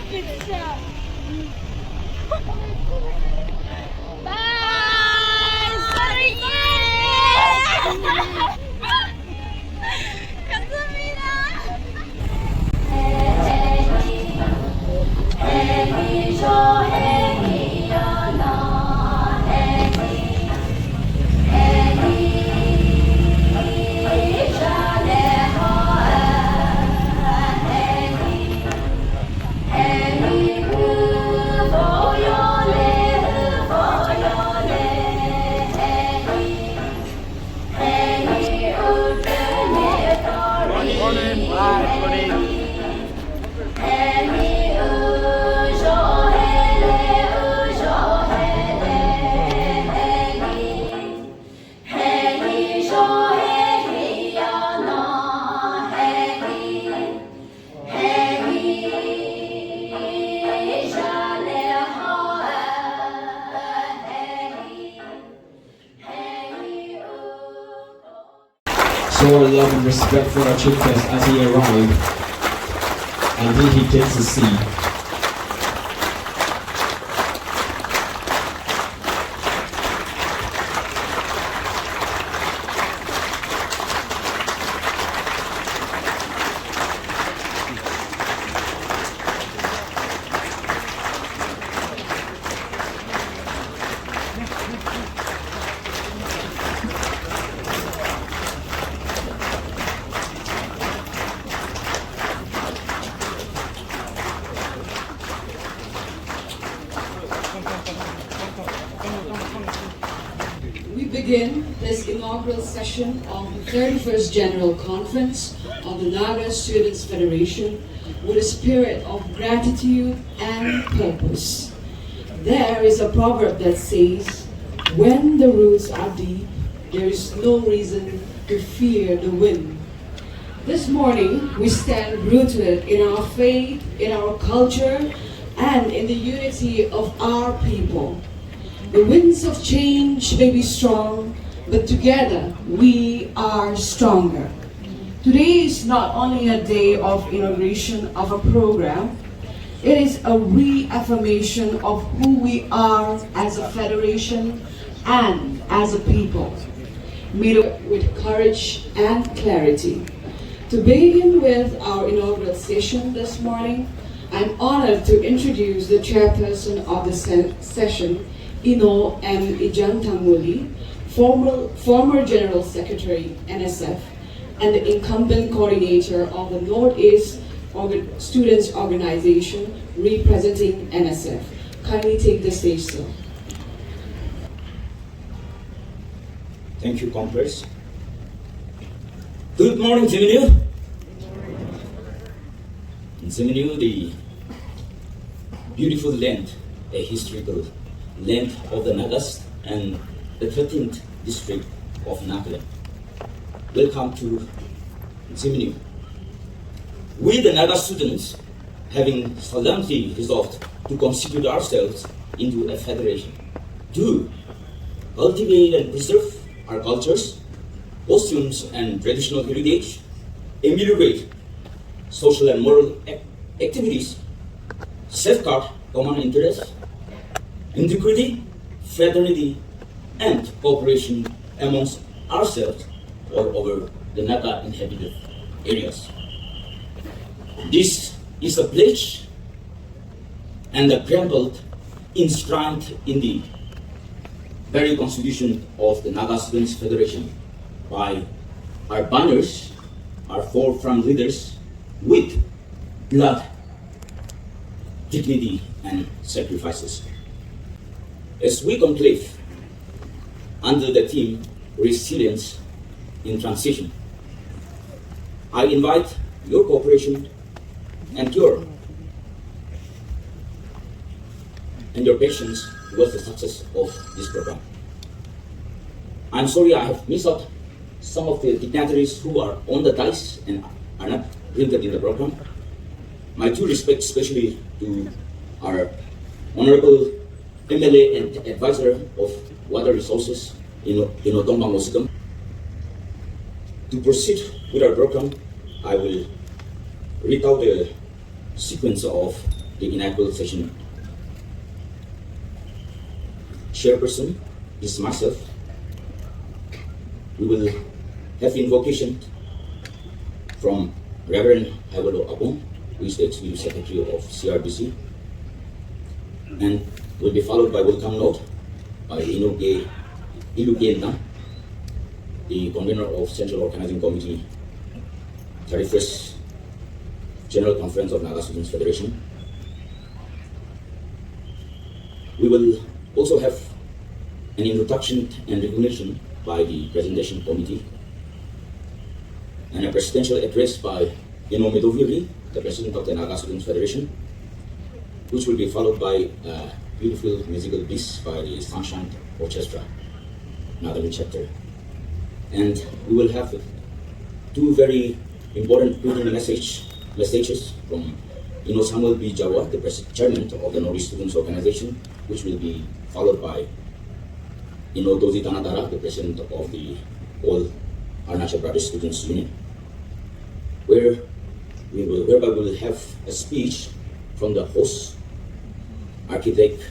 picture. Bye! Sorry! 감사합니다. Show our love and respect for our chieftains as he arrived, and here he takes a seat. We begin this inaugural session of the 31st General Conference of the Naga Students Federation with a spirit of gratitude and purpose. There is a proverb that says, when the roots are deep, there is no reason to fear the wind. This morning, we stand rooted in our faith, in our culture, and in the unity of our people. The winds of change may be strong, but together we are stronger. Today is not only a day of inauguration of a program, it is a reaffirmation of who we are as a federation and as a people, made up with courage and clarity. To begin with our inaugural session this morning, I'm honored to introduce the chairperson of the session, Ino M. Ijantamuli, former General Secretary, NSF, and the incumbent coordinator of the Northeast Students Organization representing NSF. Kindly take the stage, sir. Thank you, Congress. Good morning, Tseminyu. In Tseminyu, the beautiful land, a historical land of the Nagas and the 13th district of Nagaland. Welcome to Tseminyu. We, the Naga students, having solemnly resolved to constitute ourselves into a federation, to cultivate and preserve our cultures, costumes and traditional heritage, ameliorate social and moral activities, safeguard common interests, integrity, fraternity, and cooperation amongst ourselves all over the Naga inhabited areas. This is a pledge and a preamble enshrined in the very constitution of the Naga Students Federation by our banners, our forefront leaders, with blood, dignity, and sacrifices. As we conclave under the theme Resilience in Transition, I invite your cooperation and your patience towards the success of this program. I'm sorry I have missed out some of the dignitaries who are on the dais and are not printed in the program. My due respect especially to our Honorable MLA and Advisor of Water Resources in Inaugurating. To proceed with our program, I will read out the sequence of the inaugural session chairperson is myself. We will have invocation from Reverend Hawalo Apong, who is the Executive Secretary of CRBC, and will be followed by welcome note by Inaugurating, the convener of Central Organizing Committee, 31st General Conference of Naga Students Federation. We will also have an introduction and recognition by the Presentation Committee, and a presidential address by Metsubo, the President of the Naga Students Federation, which will be followed by a beautiful musical piece by the Sunshine Orchestra, Nagaland chapter. And we will have two very important greeting messages from Samuel B. Jawa, the chairman of the Northeast Students Organization, which will be followed by Dozi Tanadara, the president of the All Arunachal Pradesh Students Union, whereby we will have a speech from the host, Architect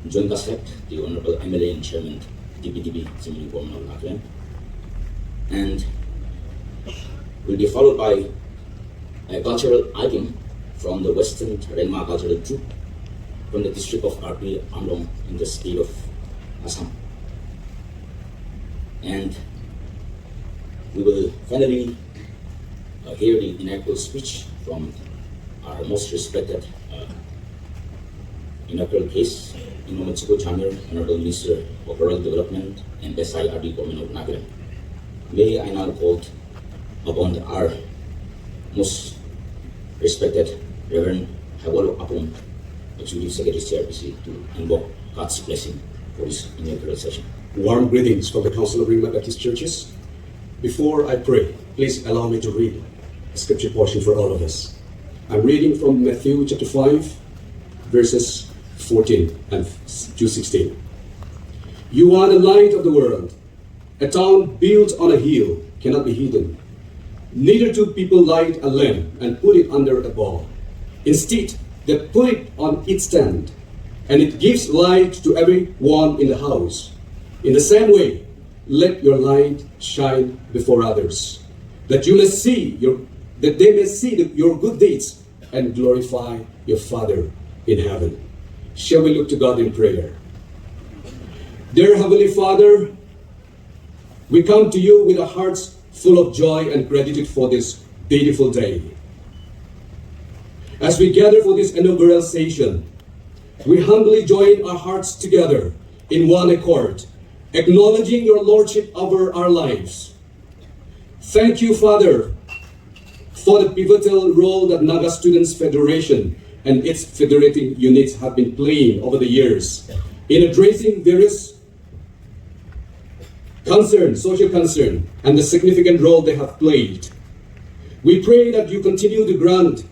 Jwenga Seb, the Honorable MLA and Chairman, DPTB, Tseminyu of Nagaland, and will be followed by a cultural item from the Western Rengma cultural troupe from the district of RP Amrong in the state of Assam. And we will finally hear the inaugural speech from our most respected inaugural case, Metsubo Jamir, Honorable Minister of Rural Development and SIRD Government of Nagaland. May I now call upon our most respected Reverend Hawalo Apong, Executive Secretary CRPC, to invoke God's blessing for this inaugural session. Warm greetings from the Council of Rengma Baptist Churches. Before I pray, please allow me to read a scripture portion for all of us. I'm reading from Matthew chapter 5, verses 14 and to 16. You are the light of the world. A town built on a hill cannot be hidden. Neither do people light a lamp and put it under a bowl. Instead, they put it on its stand, and it gives light to everyone in the house. In the same way, let your light shine before others, that they may see your good deeds and glorify your Father in heaven. Shall we look to God in prayer? Dear Heavenly Father, we come to you with our hearts full of joy and gratitude for this beautiful day. As we gather for this inaugural session, we humbly join our hearts together in one accord, acknowledging your Lordship over our lives. Thank you, Father, for the pivotal role that Naga Students Federation and its federating units have been playing over the years in addressing various social concern, and the significant role they have played. We pray that you continue to grant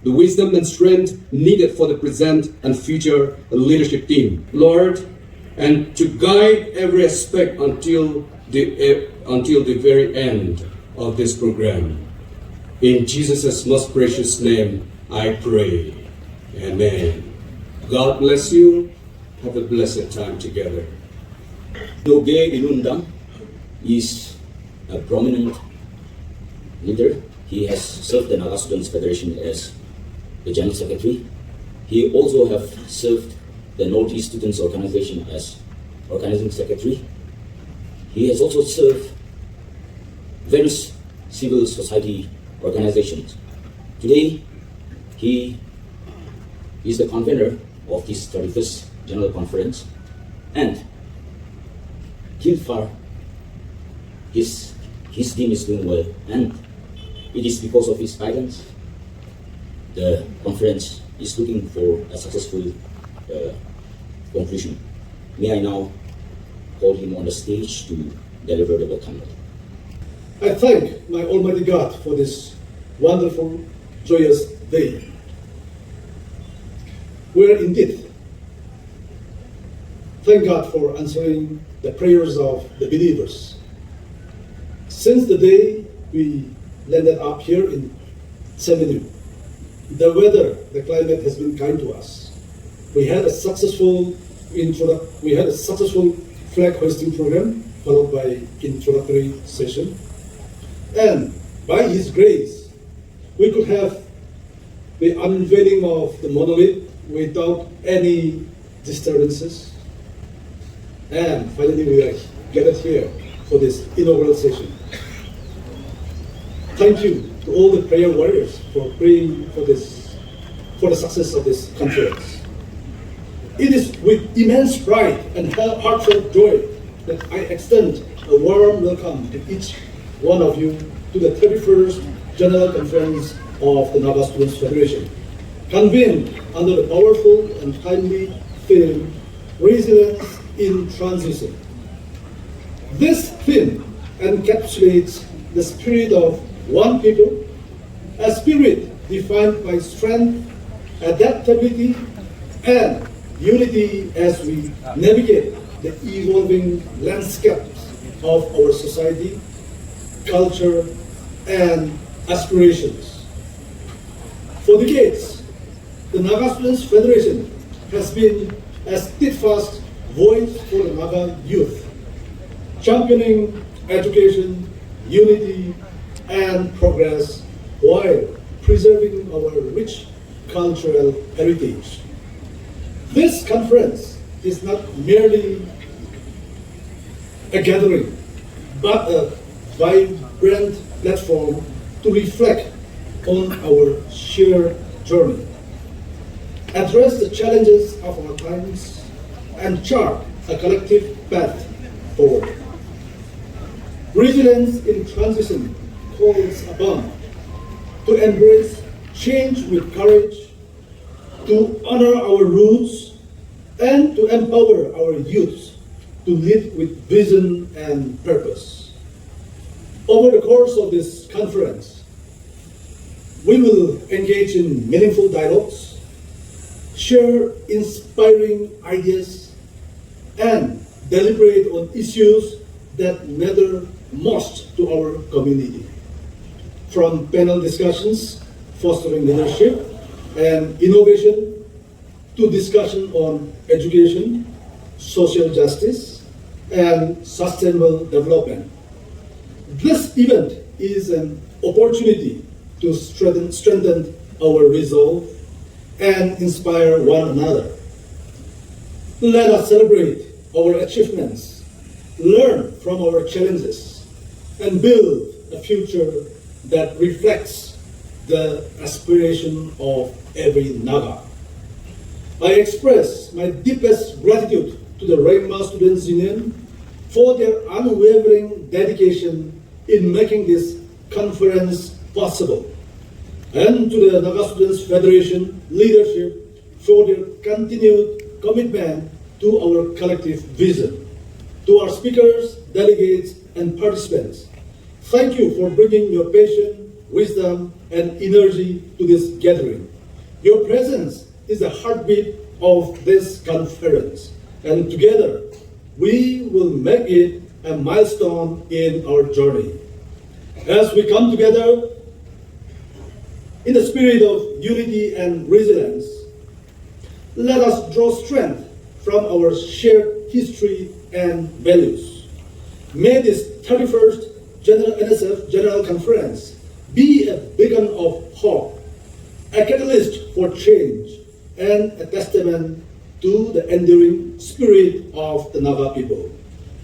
the wisdom and strength needed for the present and future leadership team, Lord, and to guide every aspect until the very end of this program. In Jesus' most precious name, I pray. Amen. God bless you. Have a blessed time together. Doge Ilundang is a prominent leader. He has served the Naga Students Federation as the General Secretary. He also has served the Northeast Students Organization as Organizing Secretary. He has also served various civil society organizations. Today, he is the convener of this 31st General Conference, and till far, his team is doing well, and it is because of his guidance the conference is looking for a successful conclusion. May I now call him on the stage to deliver the welcome note. I thank my Almighty God for this wonderful, joyous day. We are indeed thank God for answering the prayers of the believers. Since the day we landed up here in Tseminyu, the weather, the climate has been kind to us. We had a successful flag hoisting program followed by introductory session. And by His grace, we could have the unveiling of the monolith without any disturbances. And finally, we are gathered here for this inaugural session. Thank you to all the prayer warriors for praying for the success of this conference. It is with immense pride and heartfelt joy that I extend a warm welcome to each one of you to the 31st General Conference of the Naga Students Federation, convened under the powerful and timely theme, Resilience in Transition. This theme encapsulates the spirit of one people, a spirit defined by strength, adaptability, and unity as we navigate the evolving landscapes of our society, culture, and aspirations. For decades, the Naga Students Federation has been a steadfast voice for the Naga youth, championing education, unity, and progress while preserving our rich cultural heritage. This conference is not merely a gathering, but a vibrant platform to reflect on our shared journey, address the challenges of our times, and chart a collective path forward. Resilience in Transition calls upon to embrace change with courage, to honor our roots, and to empower our youth to lead with vision and purpose. Over the course of this conference, we will engage in meaningful dialogues, share inspiring ideas, and deliberate on issues that matter most to our community. From panel discussions fostering leadership and innovation to discussion on education, social justice, and sustainable development. This event is an opportunity to strengthen our resolve and inspire one another. Let us celebrate our achievements, learn from our challenges, and build a future that reflects the aspiration of every Naga. I express my deepest gratitude to the Rengma Students Union for their unwavering dedication in making this conference possible, and to the Naga Students Federation leadership for their continued commitment to our collective vision. To our speakers, delegates, and participants, thank you for bringing your passion, wisdom, and energy to this gathering. Your presence is the heartbeat of this conference, and together we will make it a milestone in our journey. As we come together in the spirit of unity and resilience, let us draw strength from our shared history and values. May this 31st NSF General Conference be a beacon of hope, a catalyst for change, and a testament to the enduring spirit of the Naga people.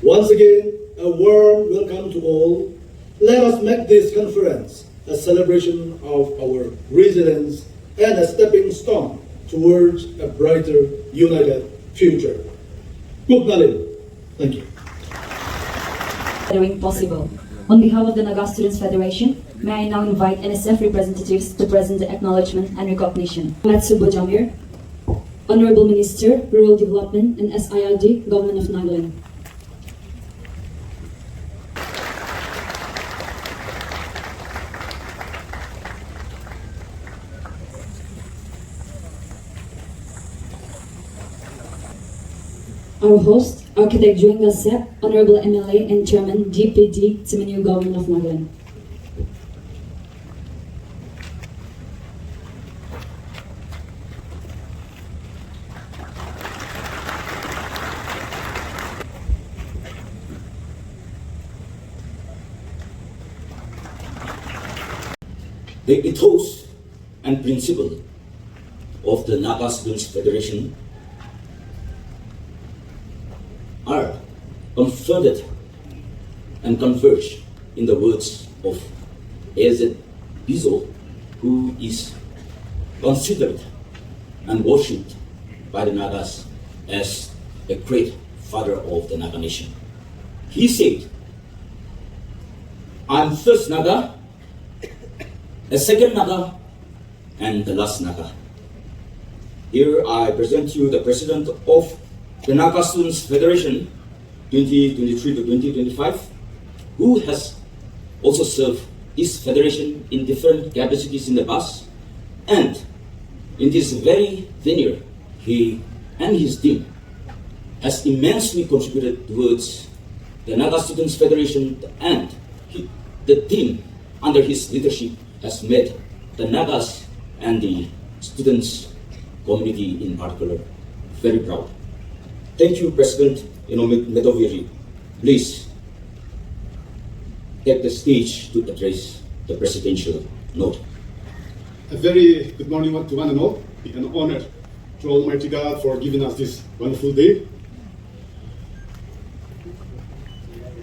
Once again, a warm welcome to all. Let us make this conference a celebration of our resilience and a stepping stone towards a brighter, united future. Thank you. Gathering possible. On behalf of the Naga Students Federation, may I now invite NSF representatives to present the acknowledgement and recognition. Metsubo Jamir, Honorable Minister, Rural Development and SIRD, Government of Nagaland. Our host, Architect Jwenga Seb, Honorable MLA and Chairman, GPD, Tseminyu, Government of Nagaland. The ethos and principle of the Naga Students Federation are converted and converged in the words of A.Z. Bizo, who is considered and worshipped by the Nagas as a great father of the Naga nation. He said, "I'm first Naga, a second Naga, and the last Naga." Here I present you the president of the Naga Students Federation 2023 to 2025, who has also served this federation in different capacities in the past, and in this very tenure, he and his team has immensely contributed towards the Naga Students Federation, and the team under his leadership has made the Nagas and the students community in particular very proud. Thank you, President Medoviri. Please take the stage to address the presidential note. A very good morning to one and all. It's an honor to Almighty God for giving us this wonderful day.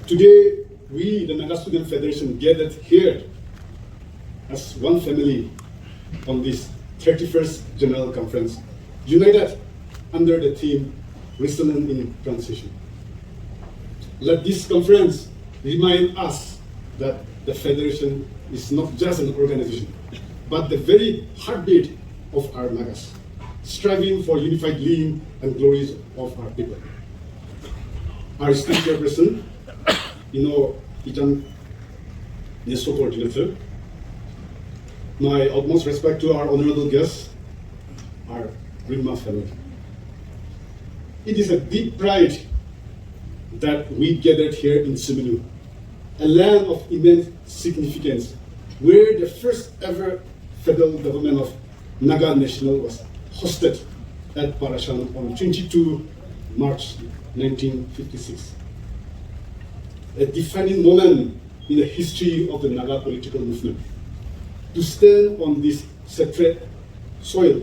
Today, we, the Naga Student Federation, gathered here as one family on this 31st General Conference, united under the theme, Resilient in Transition. Let this conference remind us that the Federation is not just an organization, but the very heartbeat of our Nagas, striving for unified living and glories of our people. Our esteemed chairperson, NESO coordinator, my utmost respect to our honorable guests, our Rengma family. It is a deep pride that we gathered here in Tseminyu, a land of immense significance, where the first ever federal government of Naga National was hosted at Parashan on 22 March 1956. A defining moment in the history of the Naga political movement. To stand on this sacred soil,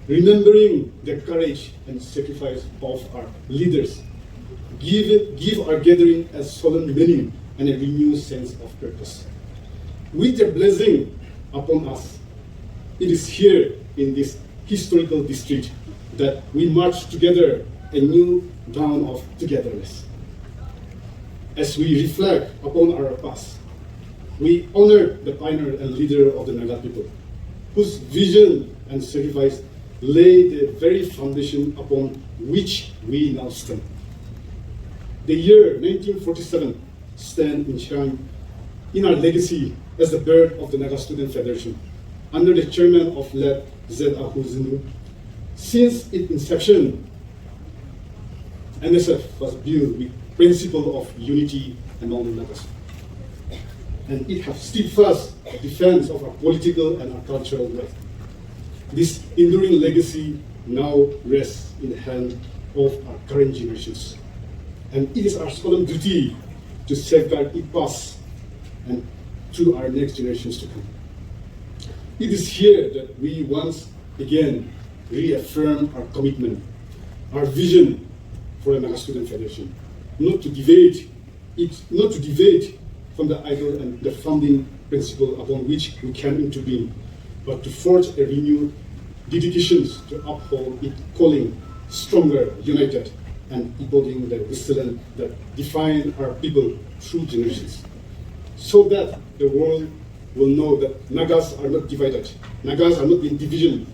remembering the courage and sacrifice of our leaders, give our gathering a solemn meaning and a renewed sense of purpose. With their blessing upon us, it is here in this historical district that we march together a new dawn of togetherness. As we reflect upon our past, we honor the pioneer and leader of the Naga people, whose vision and sacrifice lay the very foundation upon which we now stand. The year 1947 stands enshrined in our legacy as the birth of the Naga Student Federation, under the chairman of late Z.A. Huzinu. Since its inception, NSF was built with principle of unity among the Nagas, and it has steadfast defense of our political and our cultural right. This enduring legacy now rests in the hands of our current generations, and it is our solemn duty to safeguard its past and to our next generations to come. It is here that we once again reaffirm our commitment, our vision for the Naga Student Federation, not to deviate from the ideal and the founding principle upon which we came into being, but to forge a renewed dedications to uphold its calling, stronger, united, and embodying the resilience that define our people through generations, so that the world will know that Nagas are not divided, Nagas are not in division,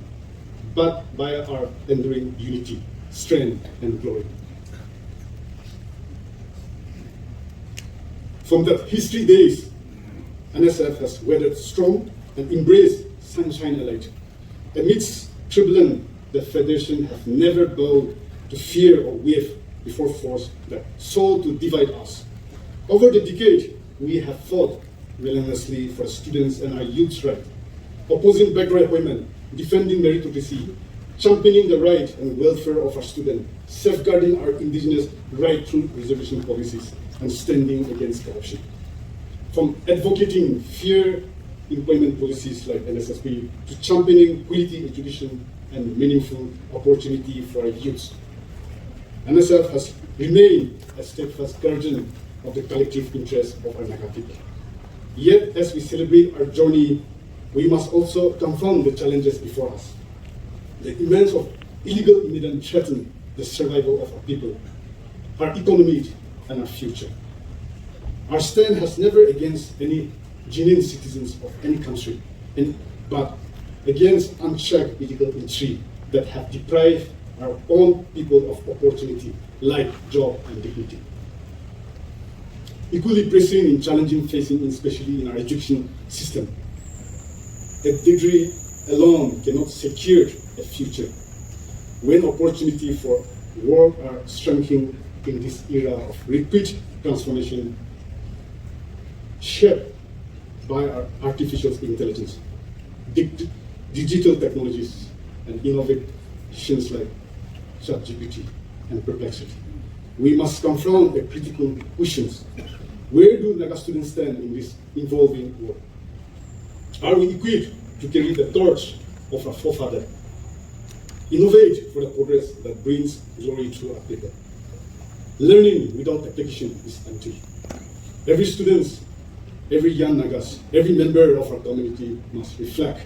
but by our enduring unity, strength, and glory. From the history days, NSF has weathered strong and embraced sunshine and light. Amidst turbulence, the Federation has never bowed to fear or wave before force that sought to divide us. Over the decade, we have fought relentlessly for students and our youth's right, opposing backward women, defending meritocracy, championing the right and welfare of our students, safeguarding our indigenous right through reservation policies, and standing against corruption. From advocating fair employment policies like NSF to championing quality education and meaningful opportunity for youth. NSF has remained a steadfast guardian of the collective interests of our Naga people. Yet, as we celebrate our journey, we must also confront the challenges before us. The immense of illegal immigrants threaten the survival of our people, our economy, and our future. Our stand has never against any genuine citizens of any country, but against unchecked illegal intrigue that have deprived our own people of opportunity, like job and dignity. Equally pressing and challenging facing, especially in our education system. A degree alone cannot secure a future. When opportunity for work are shrinking in this era of rapid transformation, shaped by our artificial intelligence, digital technologies, and innovations like ChatGPT and Perplexity, we must confront the critical questions. Where do Naga students stand in this evolving world? Are we equipped to carry the torch of our forefather? Innovate for the progress that brings glory to our people. Learning without application is empty. Every student, every young Nagas, every member of our community must reflect,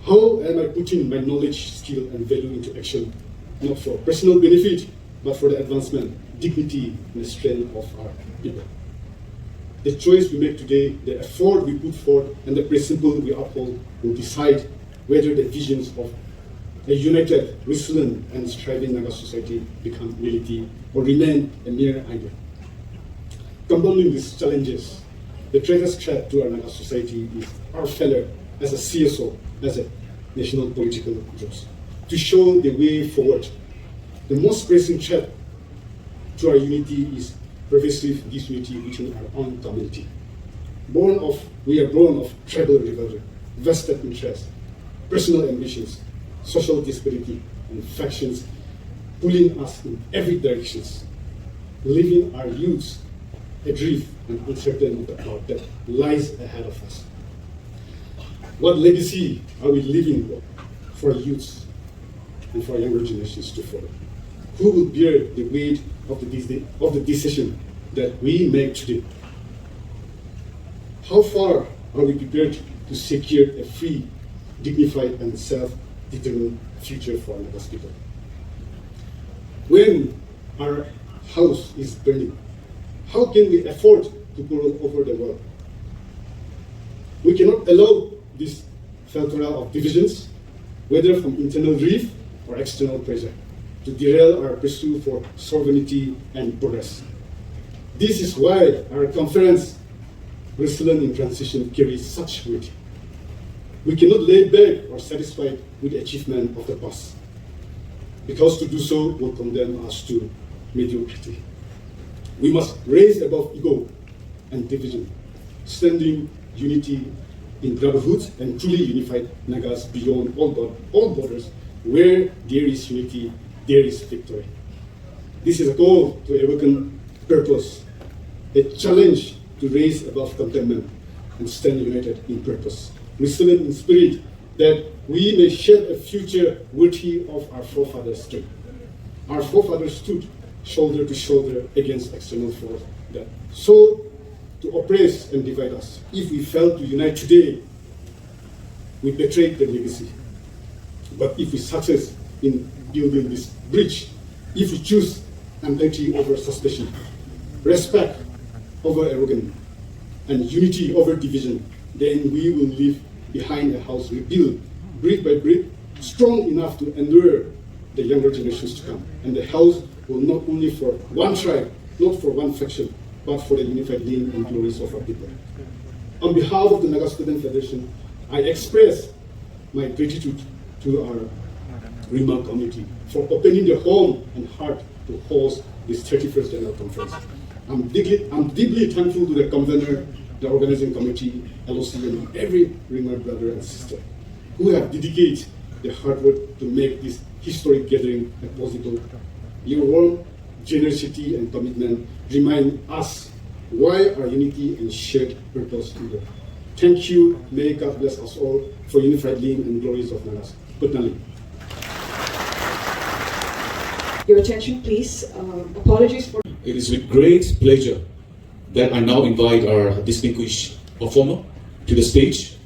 how am I putting my knowledge, skill, and value into action, not for personal benefit, but for the advancement, dignity, and the strength of our people. The choice we make today, the effort we put forth, and the principle we uphold will decide whether the visions of a united, resilient, and striving Naga society become reality or remain a mere idea. Compounding these challenges, the greatest threat to our Naga society is our failure as a CSO, as a national political group, to show the way forward. The most pressing threat to our unity is pervasive disunity within our own community. We are born of tribal rivalry, vested interests, personal ambitions, social disparity, and factions pulling us in every direction, leaving our youth adrift and uncertain of the path that lies ahead of us. What legacy are we leaving for our youth and for our younger generations to follow? Who will bear the weight of the decision that we make today? How far are we prepared to secure a free, dignified, and self-determined future for our Naga people? When our house is burning, how can we afford to quarrel over the world? We cannot allow this plethora of divisions, whether from internal grief or external pressure, to derail our pursuit for sovereignty and progress. This is why our conference, Resilient in Transition, carries such weight. We cannot lay back or satisfied with the achievement of the past, because to do so will condemn us to mediocrity. We must raise above ego and division, standing unity in brotherhood and truly unified Nagas beyond all borders. Where there is unity, there is victory. This is a call to awaken purpose, a challenge to raise above contentment and stand united in purpose, resilient in spirit, that we may shape a future worthy of our forefathers stood. Our forefathers stood shoulder to shoulder against external force that sought to oppress and divide us. If we fail to unite today, we betray the legacy. But if we succeed in building this bridge, if we choose empathy over suspicion, respect over arrogance, and unity over division, then we will leave behind a house rebuilt brick by brick, strong enough to endure the younger generations to come. And the house will not only for one tribe, not for one faction, but for the unified name and glories of our people. On behalf of the Naga Students Federation, I express my gratitude to our Rengma community for opening their home and heart to host this 31st General Conference. I'm deeply thankful to the convenor, the organizing committee, LOC, and every Rengma brother and sister who have dedicated their hard work to make this historic gathering possible. Your warm generosity and commitment remind us why our unity and shared purpose Thank you. May God bless us all for unified lean and glories of Nagas. Good night. Your attention, please. Apologies for. It is with great pleasure that I now invite our distinguished performer to the stage.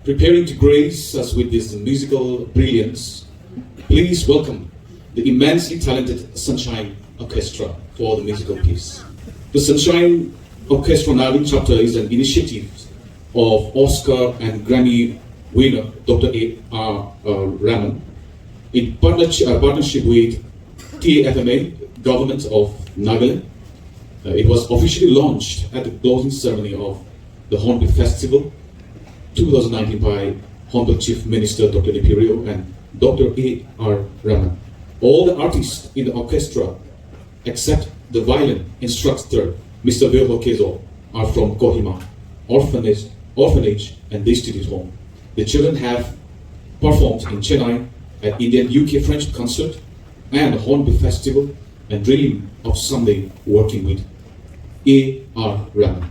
Preparing to grace us with this musical brilliance, please welcome the immensely talented Sunshine Orchestra for the musical piece. The Sunshine Orchestra Nagaland chapter is an initiative of Oscar and Grammy winner Dr. A.R. Rahman in partnership with TAFMA, Government of Nagaland. It was officially launched at the closing ceremony of the Hornbill Festival 2019 by Honorable Chief Minister Dr. Lipirio and Dr. A.R. Rahman. All the artists in the orchestra, except the violin instructor, Mr. Virgo Kezo, are from Kohima Orphanage and Institute Home. The children have performed in Chennai at Indian UK French concert and Hornbill Festival and dream of someday working with A.R. Rahman.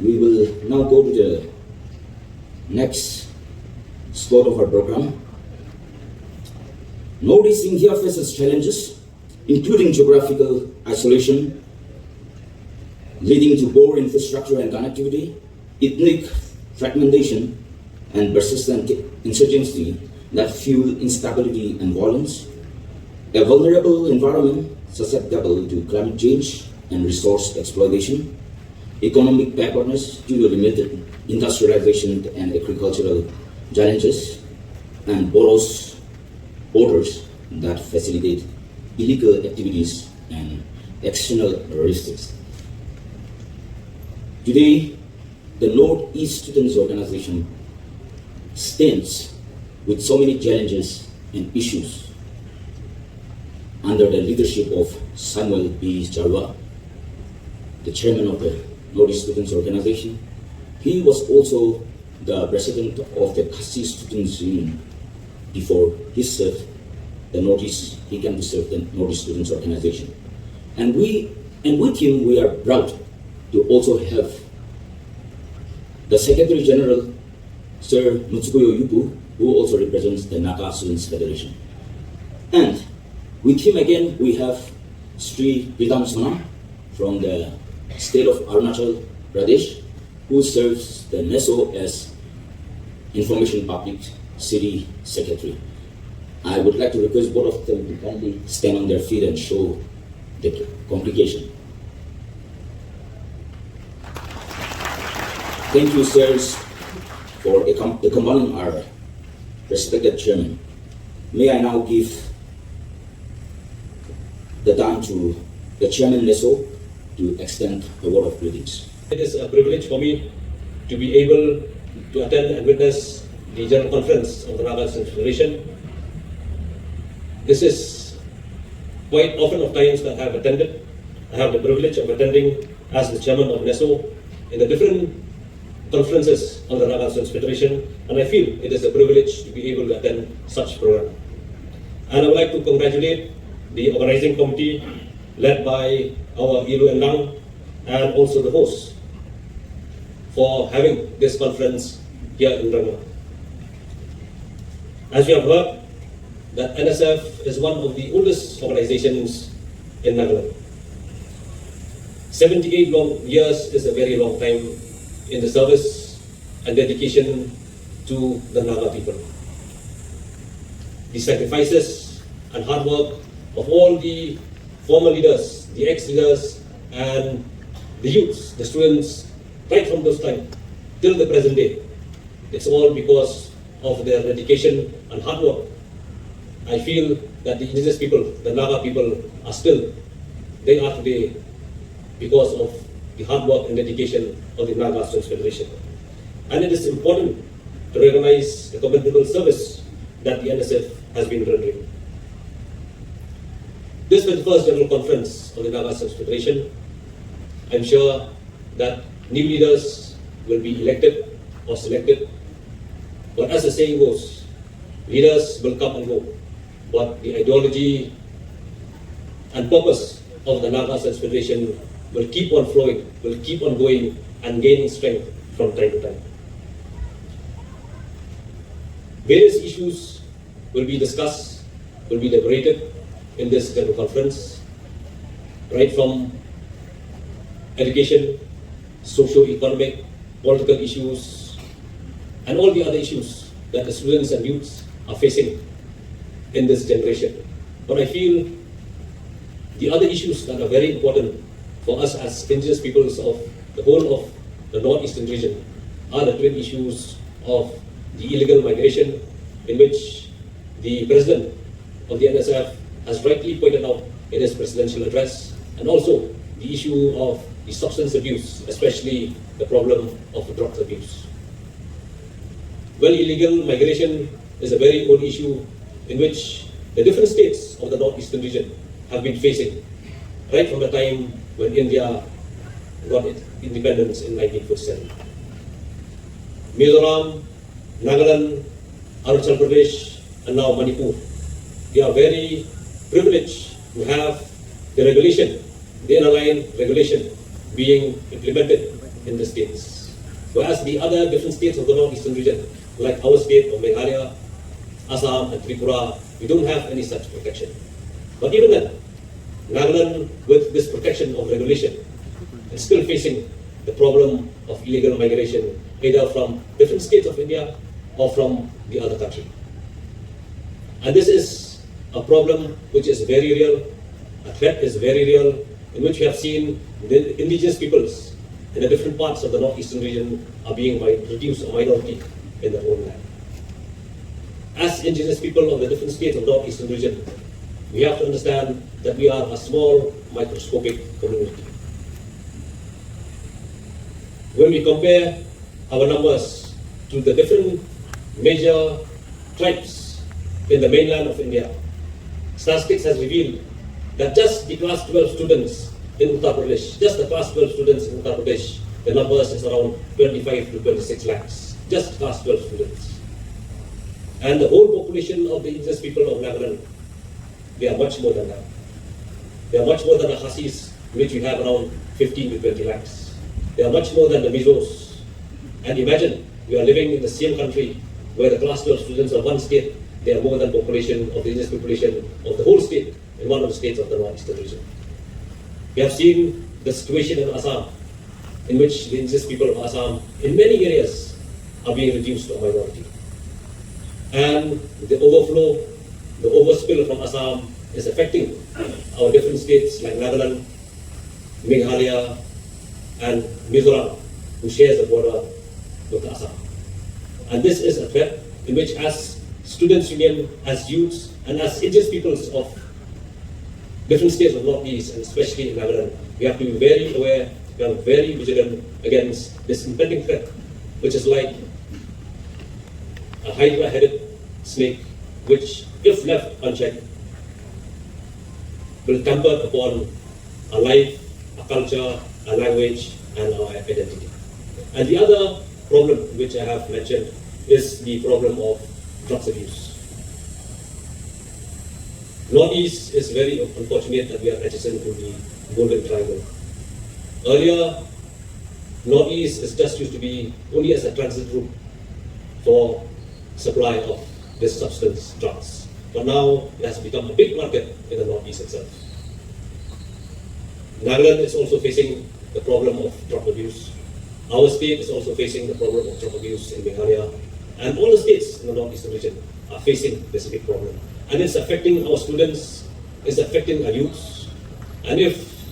We will now go to the next slot of our program. Northeast India faces challenges, including geographical isolation, leading to poor infrastructure and connectivity, ethnic fragmentation, and persistent insurgency that fuel instability and violence, a vulnerable environment susceptible to climate change and resource exploitation, economic backwardness due to limited industrialization and agricultural challenges, and porous borders that facilitate illegal activities and external risks. Today, the Northeast Students Organization stands with so many challenges and issues under the leadership of Samuel B. Jalwa, the chairman of the Northeast Students Organization. He was also the president of the RSA Students Union before he served the Northeast. He came to serve the Northeast Students Organization, and with him we are proud to also have the Secretary General, Sir Metsubo, who also represents the Naga Students Federation, and with him again we have Sri Bidam Sona from the state of Arunachal Pradesh, who serves the NESO as Information Public City Secretary. I would like to request both of them to kindly stand on their feet and show the congregation. Thank you, sirs, for accompanying our respected chairman. May I now give the time to the chairman NESO to extend a word of greetings. It is a privilege for me to be able to attend and witness the General Conference of the Naga Students Federation. This is quite often of times that I have attended. I have the privilege of attending as the chairman of NESO in the different conferences on the Naga Students Federation, and I feel it is a privilege to be able to attend such program. And I would like to congratulate the organizing committee led by our Ilu and Lang, and also the host for having this conference here in Rengma. As you have heard, that NSF is one of the oldest organizations in Nagaland. 78 long years is a very long time in the service and dedication to the Naga people. The sacrifices and hard work of all the former leaders, the ex-leaders, and the youths, the students, right from those times till the present day. It's all because of their dedication and hard work. I feel that the indigenous people, the Naga people, are still, they are today because of the hard work and dedication of the Naga Students Federation. And it is important to recognize the commendable service that the NSF has been rendering. This 21st General Conference of the Naga Students Federation, I'm sure that new leaders will be elected or selected. But as the saying goes, leaders will come and go, but the ideology and purpose of the Naga Students Federation will keep on flowing, will keep on going and gaining strength from time to time. Various issues will be discussed, will be deliberated in this General Conference, right from education, socio-economic, political issues, and all the other issues that the students and youths are facing in this generation. But I feel the other issues that are very important for us as indigenous peoples of the whole of the northeastern region are the twin issues of the illegal migration, in which the president of the NSF has rightly pointed out in his presidential address, and also the issue of the substance abuse, especially the problem of drug abuse. Well, illegal migration is a very old issue in which the different states of the northeastern region have been facing right from the time when India got its independence in 1947. Mizoram, Nagaland, Arunachal Pradesh, and now Manipur. They are very privileged to have the regulation, the inner-line regulation being implemented in the states. Whereas the other different states of the northeastern region, like our state of Meghalaya, Assam and Tripura, we don't have any such protection. But even then, Nagaland, with this protection of regulation, is still facing the problem of illegal migration, either from different states of India or from the other country. And this is a problem which is very real, a threat is very real, in which we have seen the indigenous peoples in the different parts of the northeastern region are being reduced a minority in their own land. As indigenous people of the different states of the northeastern region, we have to understand that we are a small, microscopic community. When we compare our numbers to the different major tribes in the mainland of India, statistics has revealed that just the class 12 students in Uttar Pradesh, just the class 12 students in Uttar Pradesh, the numbers is around 25 to 26 lakhs, just class 12 students. And the whole population of the indigenous people of Nagaland, they are much more than that. They are much more than the Khasis, which we have around 15 to 20 lakhs. They are much more than the Mizos. And imagine, we are living in the same country where the class 12 students of one state, they are more than population of the indigenous population of the whole state in one of the states of the northeastern region. We have seen the situation in Assam, in which the indigenous people of Assam, in many areas, are being reduced to a minority. And the overflow, the overspill from Assam is affecting our different states like Nagaland, Meghalaya, and Mizoram, who shares the border with Assam. And this is a threat in which, as students' union, as youths, and as indigenous peoples of different states of Northeast, and especially in Nagaland, we have to be very aware, we are very vigilant against this impending threat, which is like a hydra-headed snake, which, if left unchecked, will tamper upon our life, our culture, our language, and our identity. And the other problem which I have mentioned is the problem of drugs abuse. Northeast is very unfortunate that we are adjacent to the Golden Triangle. Earlier, Northeast is just used to be only as a transit route for supply of this substance, drugs. But now it has become a big market in the Northeast itself. Nagaland is also facing the problem of drug abuse. Our state is also facing the problem of drug abuse in Meghalaya. And all the states in the northeastern region are facing this big problem. And it's affecting our students, it's affecting our youths. And if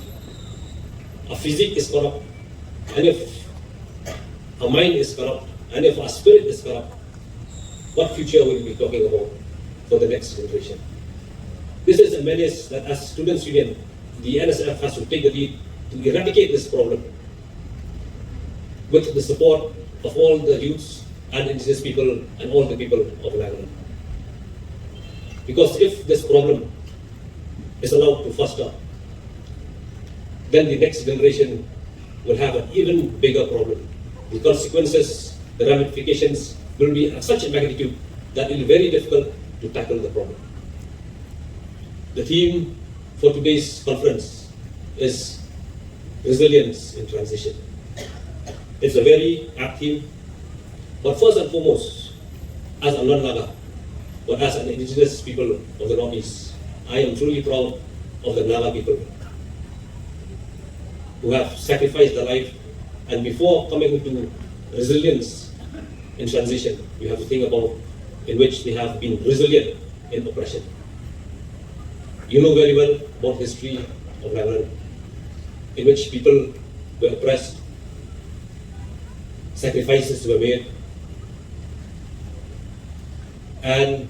our physique is corrupt, and if our mind is corrupt, and if our spirit is corrupt, what future will we be talking about for the next generation? This is a menace that, as Students' Union, the NSF has to take the lead to eradicate this problem with the support of all the youths and indigenous people and all the people of Nagaland. Because if this problem is allowed to foster, then the next generation will have an even bigger problem. The consequences, the ramifications will be at such a magnitude that it will be very difficult to tackle the problem. The theme for today's conference is resilience in transition. It's a very apt theme, but first and foremost, as a non-Naga, but as an indigenous people of the Northeast, I am truly proud of the Naga people who have sacrificed their life, and before coming to resilience in transition, you have to think about in which they have been resilient in oppression. You know very well about history of Nagaland, in which people were oppressed, sacrifices were made, and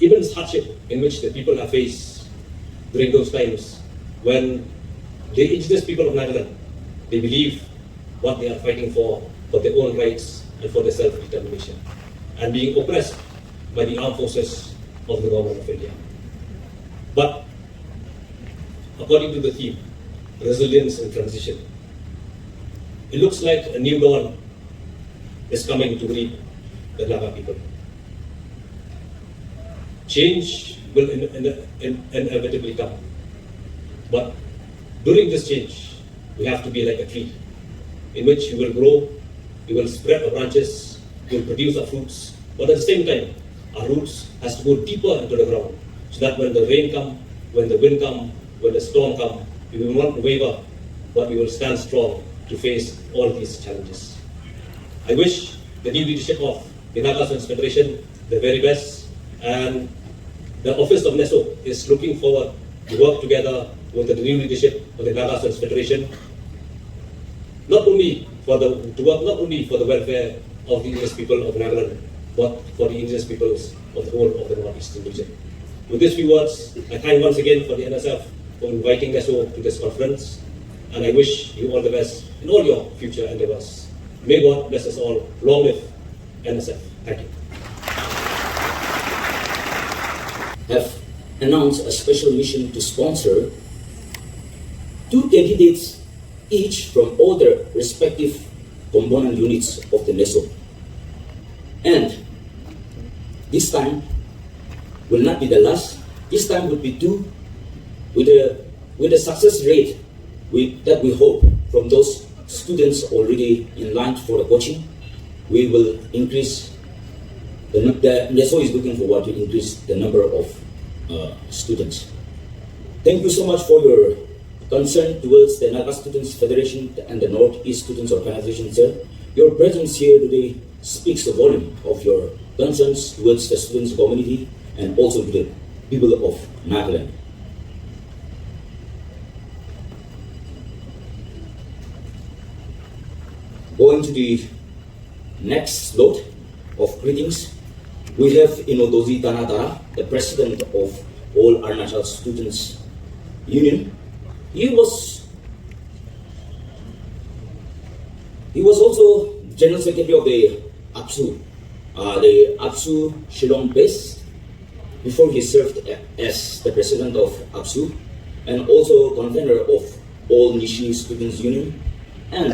immense hardship in which the people have faced during those times when the indigenous people of Nagaland, they believe what they are fighting for their own rights and for their self-determination, and being oppressed by the armed forces of the government of India. But according to the theme, resilience and transition, it looks like a new dawn is coming to greet the Naga people. Change will inevitably come. But during this change, we have to be like a tree, in which you will grow, you will spread our branches, you will produce our fruits, but at the same time, our roots has to go deeper into the ground, so that when the rain comes, when the wind comes, when the storm comes, we will not waver, but we will stand strong to face all these challenges. I wish the new leadership of the Naga Students Federation the very best, and the office of NESO is looking forward to work together with the new leadership of the Naga Students Federation, not only for the welfare of the indigenous people of Nagaland, but for the indigenous peoples of the whole of the Northeastern region. With these few words, I thank once again for the NSF for inviting NESO to this conference, and I wish you all the best in all your future endeavors. May God bless us all. Long live NSF. Thank you. Have announced a special mission to sponsor 2 candidates each from all their respective component units of the NESO. And this time will not be the last. This time will be 2 with a success rate that we hope from those students already in line for the coaching. We will increase the NESO is looking forward to increase the number of students. Thank you so much for your concern towards the Naga Students Federation and the Northeast Students Organization, sir. Your presence here today speaks the volume of your concerns towards the students community and also to the people of Nagaland. Going to the next slot of greetings, we have Inodozi Tanadara, the president of all Arunachal Students Union. He was also General Secretary of the APSU Shillong base before he served as the president of APSU and also convenor of all Nishi Students Union, and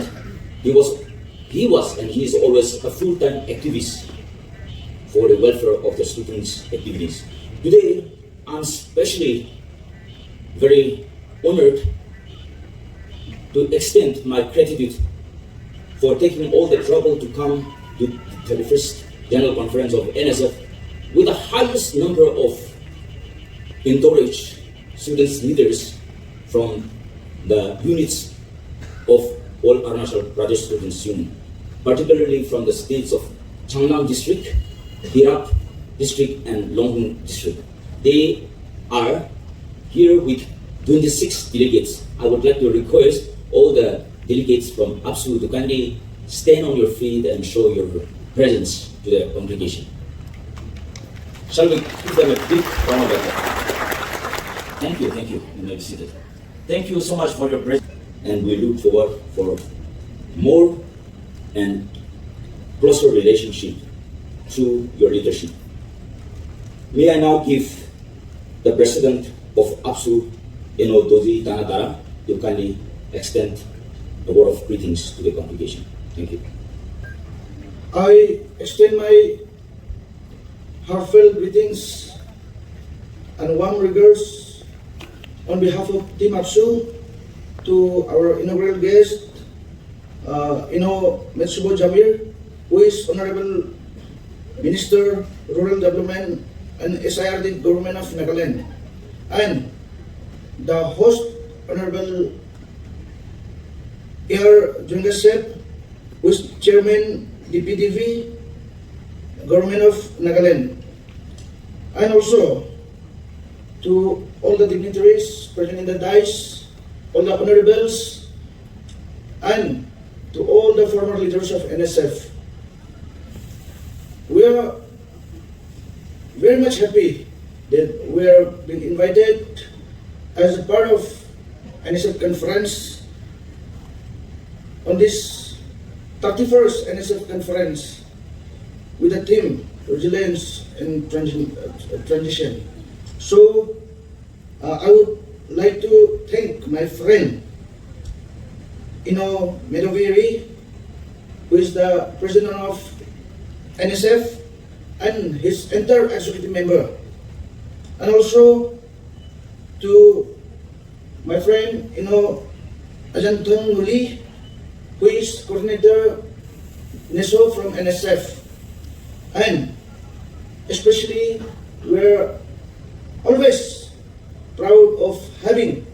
he is always a full-time activist for the welfare of the students' activities. Today, I'm especially very honored to extend my gratitude for taking all the trouble to come to the 31st General Conference of NSF with the highest number of encouraged students leaders from the units of all Arunachal Pradesh Students Union, particularly from the states of Changnam District, Hirap District, and Longhun District. They are here with 26 delegates. I would like to request all the delegates from APSU to kindly stand on your feet and show your presence to the congregation. Shall we give them a big round of applause? Thank you. You may be seated. Thank you so much for your presence, and we look forward for more and closer relationship through your leadership. May I now give the president of APSU Eno Dozi Tanadara to kindly extend a word of greetings to the congregation. Thank you. I extend my heartfelt greetings and warm regards on behalf of Team APSU to our inaugural guest, Metsubo Jamir, who is Honorable Minister, Rural Development and SIRD Government of Nagaland, and the host, Honorable Jwenga Seb, who is Chairman DPDV, Government of Nagaland, and also to all the dignitaries present in the dais, all the honorables, and to all the former leaders of NSF. We are very much happy that we are being invited as a part of NSF conference on this 31st NSF conference with the theme Resilience and Transition. So I would like to thank my friend Medoviri, who is the president of NSF, and his entire executive member, and also to my friend Ajantong Nuli, who is coordinator NESO from NSF, and especially we're always proud of having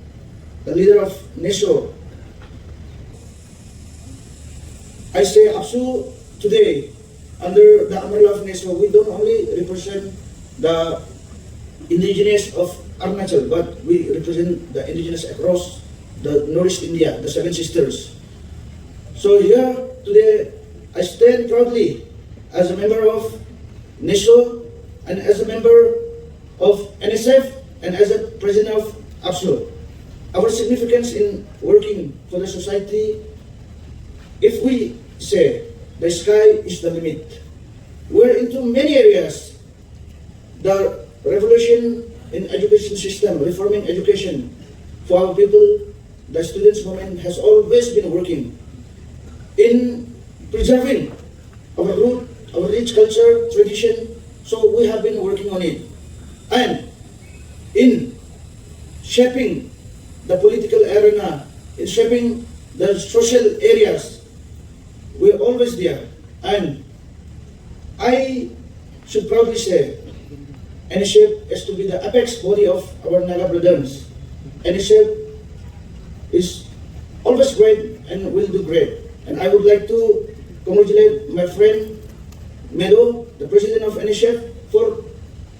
the leader of NESO. I say APSU today, under the umbrella of NESO, we don't only represent the indigenous of Arunachal, but we represent the indigenous across the Northeast India, the Seven Sisters. So here today, I stand proudly as a member of NESO and as a member of NSF and as a president of APSU. Our significance in working for the society, if we say the sky is the limit, we're into many areas. The revolution in education system, reforming education for our people, the students' movement has always been working in preserving our root, our rich culture, tradition. So we have been working on it. And in shaping the political arena, in shaping the social areas, we're always there. And I should proudly say, NSF is to be the apex body of our Naga brothers. NSF is always great and will do great. And I would like to congratulate my friend Medo, the president of NSF, for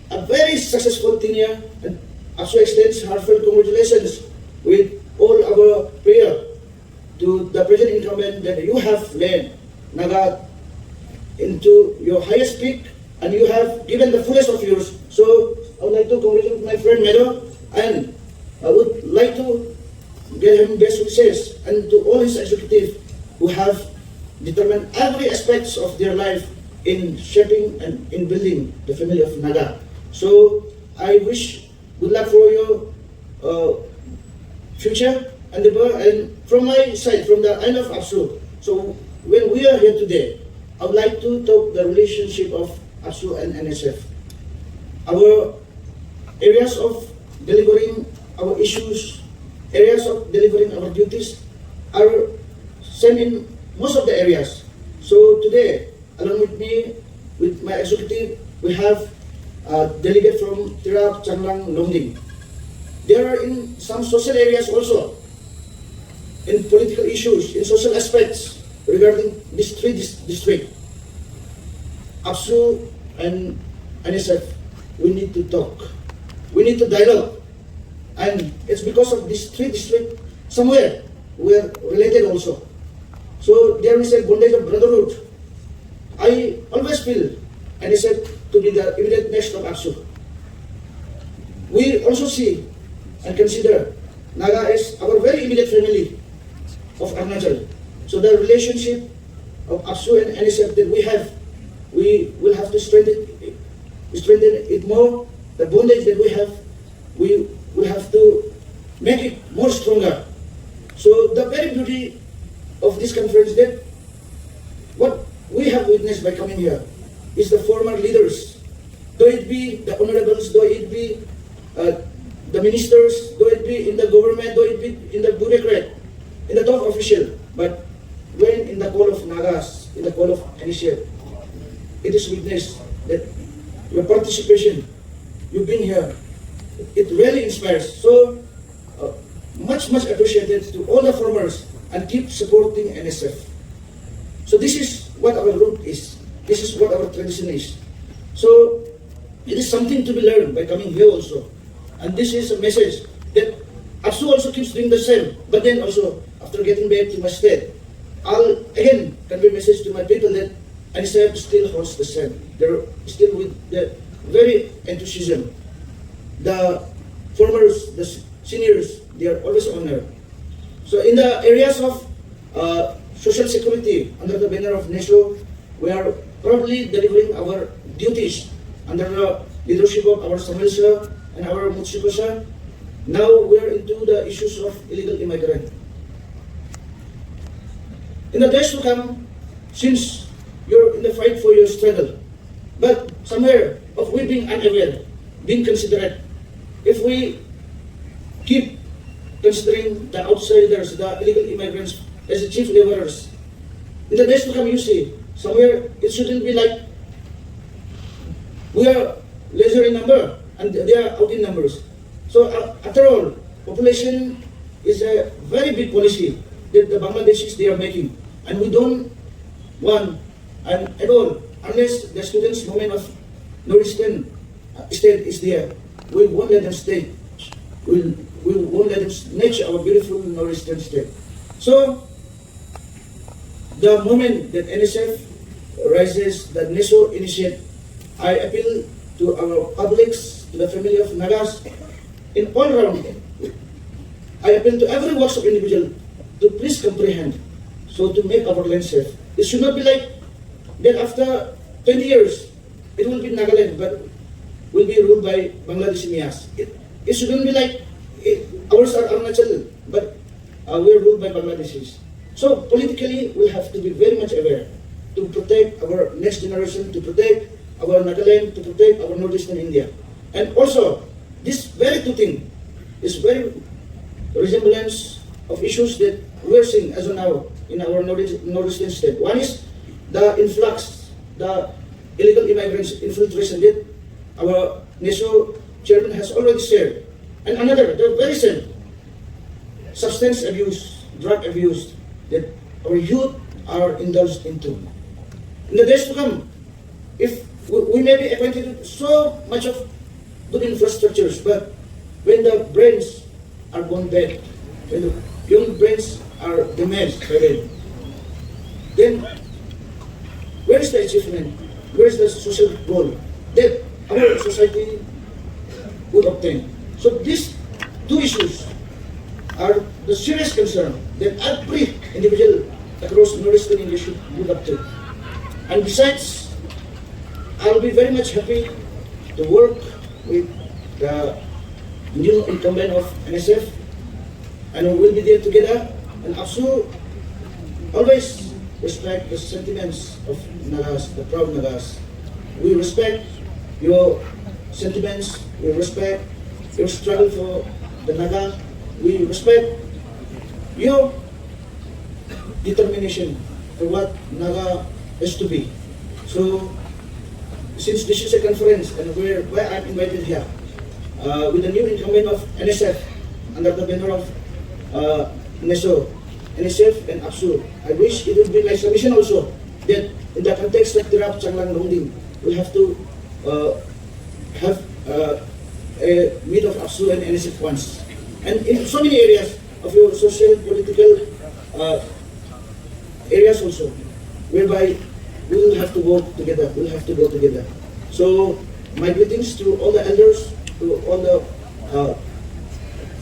a very successful tenure, and also extends heartfelt congratulations with all our prayer to the present incumbent that you have led Naga into your highest peak and you have given the fullest of yours. So I would like to congratulate my friend Medo, and I would like to give him best wishes, and to all his executives who have determined every aspects of their life in shaping and in building the family of Naga. So I wish good luck for your future endeavor. And from my side, from the end of APSU, so when we are here today, I would like to talk the relationship of APSU and NSF. Our areas of delivering our issues, areas of delivering our duties are same in most of the areas. So today, along with me, with my executive, we have a delegate from Tirap, Changlang, Longding. There are in some social areas also, in political issues, in social aspects regarding these three districts. APSU and NSF, we need to talk. We need to dialogue. And it's because of these three districts, somewhere we are related also. So there is a bondage of brotherhood. I always feel NSF to be the immediate next of APSU. We also see and consider Naga as our very immediate family of Arunachal. So the relationship of APSU and NSF that we have, we will have to strengthen it more. The bondage that we have, we will have to make it more stronger. So the very beauty of this conference, that what we have witnessed by coming here is the former leaders, though it be the honorables, though it be the ministers, though it be in the government, though it be in the bureaucrat, in the top official, but when in the call of Nagas, in the call of NSF, it is witnessed that your participation, you've been here, it really inspires. So much appreciated to all the farmers, and keep supporting NSF. So this is what our root is. This is what our tradition is. So it is something to be learned by coming here also. And this is a message that ASU also keeps doing the same. But then also, after getting back to my state, I'll again convey a message to my people that NSF still holds the same. They're still with the very enthusiasm. The farmers, the seniors, they are always honored. So in the areas of social security, under the banner of NESO, we are proudly delivering our duties under the leadership of our Samilsa and our Metsubo Jamir. Now we are into the issues of illegal immigrant. In the days to come, since you're in the fight for your struggle, but somewhere of we being unaware, being considerate, if we keep considering the outsiders, the illegal immigrants as the chief laborers, in the days to come, you see, somewhere it shouldn't be like we are lesser in number and they are out in numbers. So after all, population is a very big policy that the Bangladeshis they are making, and we don't want, and at all, unless the students' movement of Northeastern state is there, we won't let them stay. We won't let them snatch our beautiful Northeastern state. So the moment that NSF rises the NESO initiative, I appeal to our publics, to the family of Nagas, in all round. I appeal to every walks of individual to please comprehend, so to make our land safe. It should not be like that after 20 years, it will be Nagaland, but will be ruled by Bangladeshi Mias. It shouldn't be like ours are Arunachal, but we are ruled by Bangladeshis. So politically, we have to be very much aware to protect our next generation, to protect our Nagaland, to protect our Northeastern India. And also, this very two things is very resemblance of issues that we are seeing as of now in our Northeastern state. One is the influx, the illegal immigrants infiltration that our NESO chairman has already shared. And another, the very same, substance abuse, drug abuse that our youth are indulged into. In the days to come, if we may be acquainted with so much of good infrastructures, but when the brains are gone bad, when the young brains are damaged by them, then where is the achievement? Where is the social goal that our society would obtain? So these two issues are the serious concern that every individual across Northeastern India should look up to. And besides, I'll be very much happy to work with the new incumbent of NSF, and we will be there together. And also, always respect the sentiments of Nagas, the proud Nagas. We respect your sentiments, we respect your struggle for the Naga, we respect your determination for what Naga has to be. So, since this is a conference and where I'm invited here, with the new incumbent of NSF, under the banner of NESO, NSF and ASU, I wish it would be my submission also that in the context of Tirap Changlang Rongding, we have to have a meet of ASU and NSF once. And in so many areas of your social, political areas also, whereby we will have to work together, we will have to go together. So my greetings to all the elders, to all the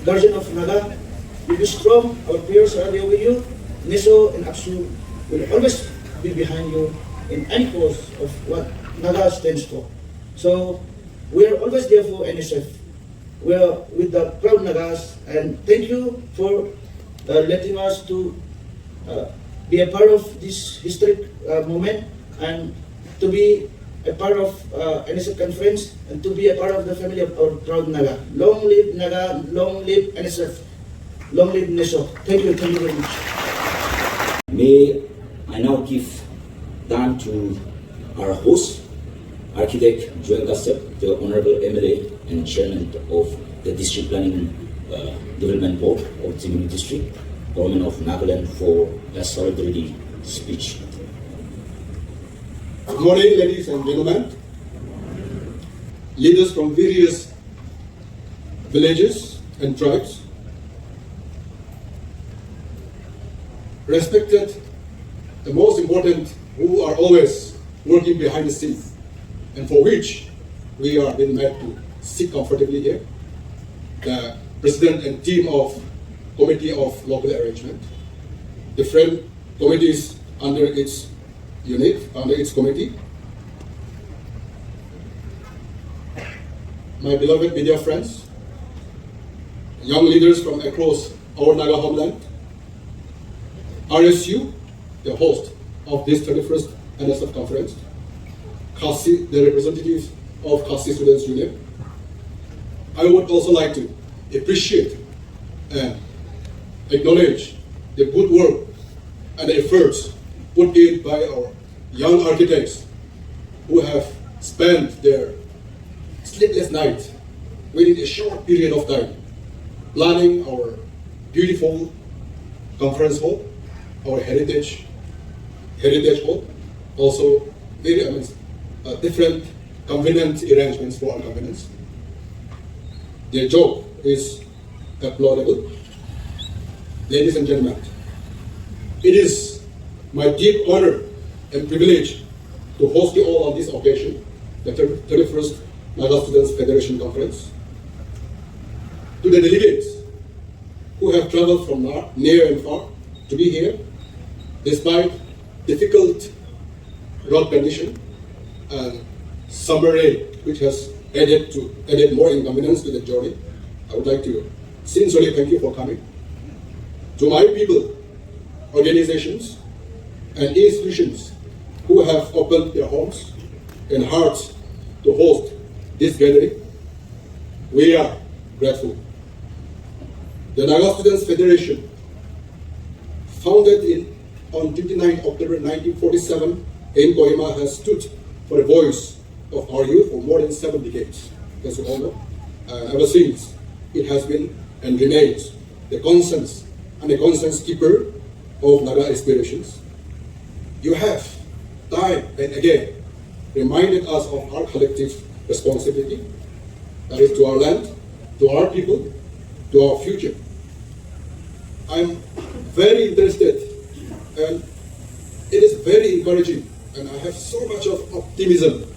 guardian of Naga. You be strong, our prayers are there with you. NESO and ASU will always be behind you in any cause of what Naga stands for. So we are always there for NSF. with the proud Nagas, and thank you for letting us to be a part of this historic moment and to be a part of NSF conference and to be a part of the family of our proud Naga. Long live Naga, long live NSF, long live NESO. Thank you very much. May I now give time to our host, Architect Jwenga Seb, the Honorable MLA and Chairman of the District Planning Development Board of Tseminyu District, Government of Nagaland, for a solidarity speech. Good morning, ladies and gentlemen. Leaders from various villages and tribes, respected, the most important, who are always working behind the scenes, and for which we are being made to sit comfortably here. The President and team of Committee of Local Arrangement, different committees under its unit, under its committee. My beloved media friends, young leaders from across our Naga homeland, RSU, the host of this 31st NSF conference, Khasi, the representatives of Khasi Students Union. I would also like to appreciate and acknowledge the good work and efforts put in by our young architects who have spent their sleepless nights within a short period of time planning our beautiful conference hall, our heritage hall, also very different convenient arrangements for our convenience. Their job is applaudable. Ladies and gentlemen, it is my deep honor and privilege to host you all on this occasion, the 31st Naga Students Federation Conference. To the delegates who have traveled from near and far to be here, despite difficult road condition and summer rain, which has added more inconvenience to the journey, I would like to sincerely thank you for coming. To my people, organizations, and institutions who have opened their homes and hearts to host this gathering, we are grateful. The Naga Students Federation, founded on 29 October 1947 in Kohima, has stood for the voice of our youth for more than 7 decades, as you all know. Ever since, it has been and remains the conscience and the conscience keeper of Naga aspirations. You have time and again reminded us of our collective responsibility, that is to our land, to our people, to our future. I'm very interested, and it is very encouraging, and I have so much of optimism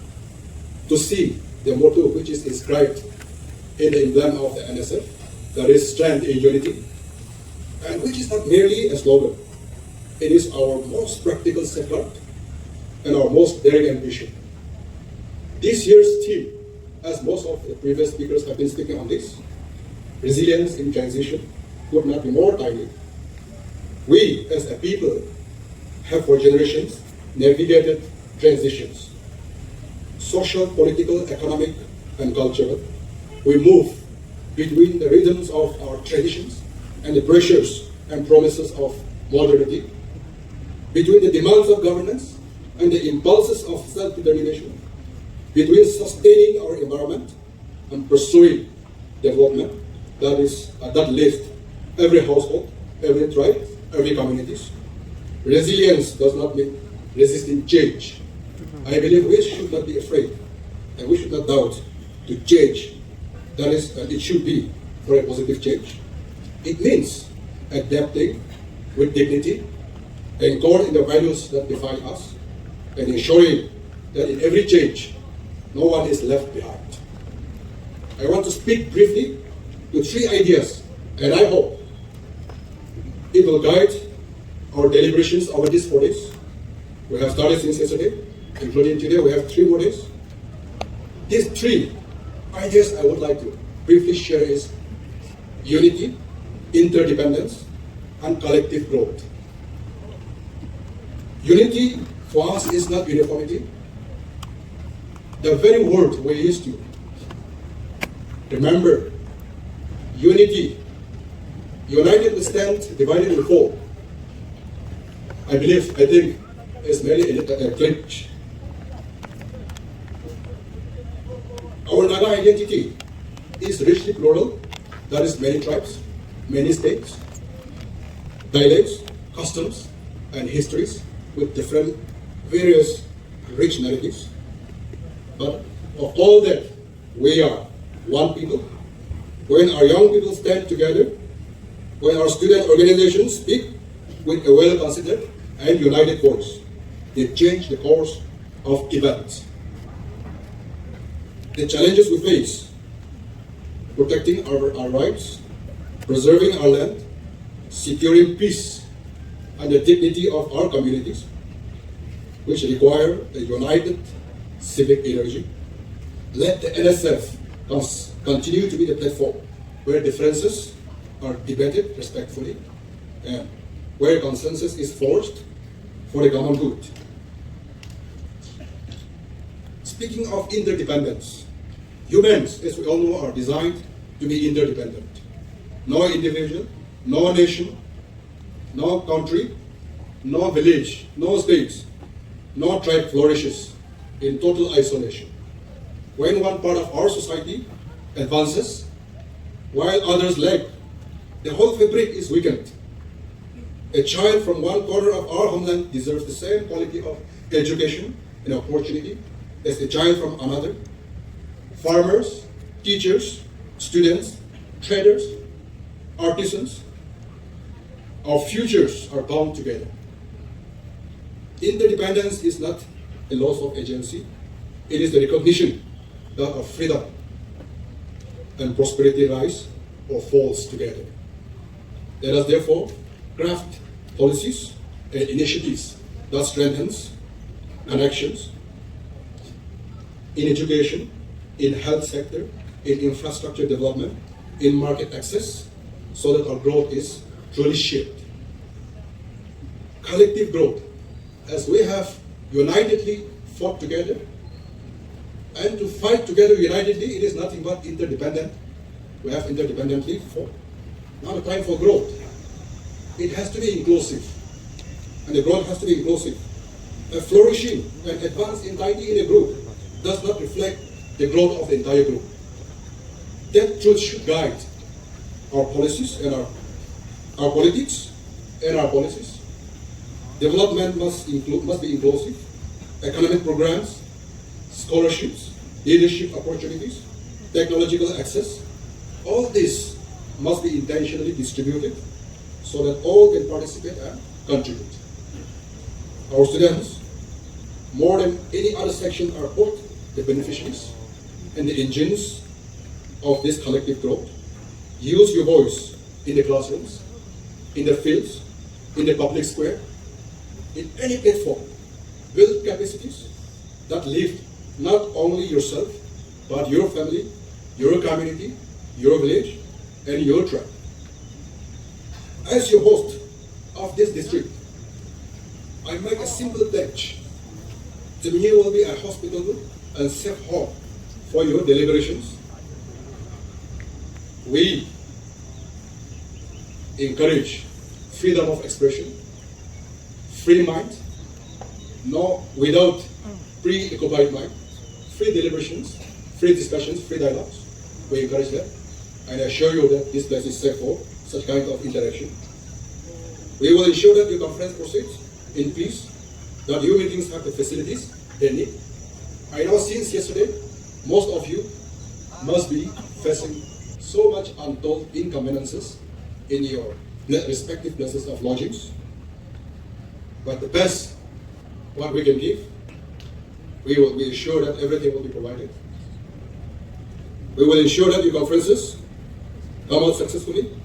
to see the motto which is inscribed in the emblem of the NSF, that is strength in unity, and which is not merely a slogan. It is our most practical safeguard and our most daring ambition. This year's theme, as most of the previous speakers have been speaking on this, resilience in transition, could not be more timely. We as a people have for generations navigated transitions, social, political, economic, and cultural. We move between the rhythms of our traditions and the pressures and promises of modernity, between the demands of governance and the impulses of self-determination, between sustaining our environment and pursuing development that lifts every household, every tribe, every community. Resilience does not mean resisting change. I believe we should not be afraid and we should not doubt to change. That is, it should be for a positive change. It means adapting with dignity, anchored in the values that define us, and ensuring that in every change, no one is left behind. I want to speak briefly to 3 ideas, and I hope it will guide our deliberations over these 4 days. We have started since yesterday, including today. We have 3 more days. These 3 ideas I would like to briefly share is unity, interdependence, and collective growth. Unity for us is not uniformity. The very word we're used to. Remember, unity. United we stand, divided we fall. I think, it's merely a glitch. Our Naga identity is richly plural. That is many tribes, many states, dialects, customs, and histories with different, various rich narratives. But of all that, we are one people. When our young people stand together, when our student organizations speak with a well-considered and united voice, they change the course of events. The challenges we face, protecting our rights, preserving our land, securing peace and the dignity of our communities, which require a united civic energy. Let the NSF continue to be the platform where differences are debated respectfully and where consensus is forged for the common good. Speaking of interdependence, humans, as we all know, are designed to be interdependent. No individual, no nation, no country, no village, no states, no tribe flourishes in total isolation. When one part of our society advances, while others lag, the whole fabric is weakened. A child from one corner of our homeland deserves the same quality of education and opportunity as a child from another. Farmers, teachers, students, traders, artisans, our futures are bound together. Interdependence is not a loss of agency. It is the recognition that our freedom and prosperity rise or falls together. Let us therefore craft policies and initiatives that strengthens connections in education, in health sector, in infrastructure development, in market access, so that our growth is truly shaped. Collective growth, as we have unitedly fought together, and to fight together unitedly, it is nothing but interdependent. We have interdependently fought. Now the time for growth. It has to be inclusive, and the growth has to be inclusive. A flourishing and advanced entirety in a group does not reflect the growth of the entire group. That truth should guide our policies and our politics and our policies. Development must be inclusive. Economic programs, scholarships, leadership opportunities, technological access, all this must be intentionally distributed so that all can participate and contribute. Our students, more than any other section, are both the beneficiaries and the engines of this collective growth. Use your voice in the classrooms, in the fields, in the public square, in any platform. Build capacities that lift not only yourself, but your family, your community, your village, and your tribe. As your host of this district, I make a simple pledge. Tseminyu will be a hospitable and safe home for your deliberations. We encourage freedom of expression, free mind, no without preoccupied mind, free deliberations, free discussions, free dialogues. We encourage that, and I assure you that this place is safe for such kind of interaction. We will ensure that your conference proceeds in peace, that your meetings have the facilities they need. I know since yesterday, most of you must be facing so much untold inconveniences in your respective places of lodgings. But the best what we can give, we will be sure that everything will be provided. We will ensure that your conferences come out successfully.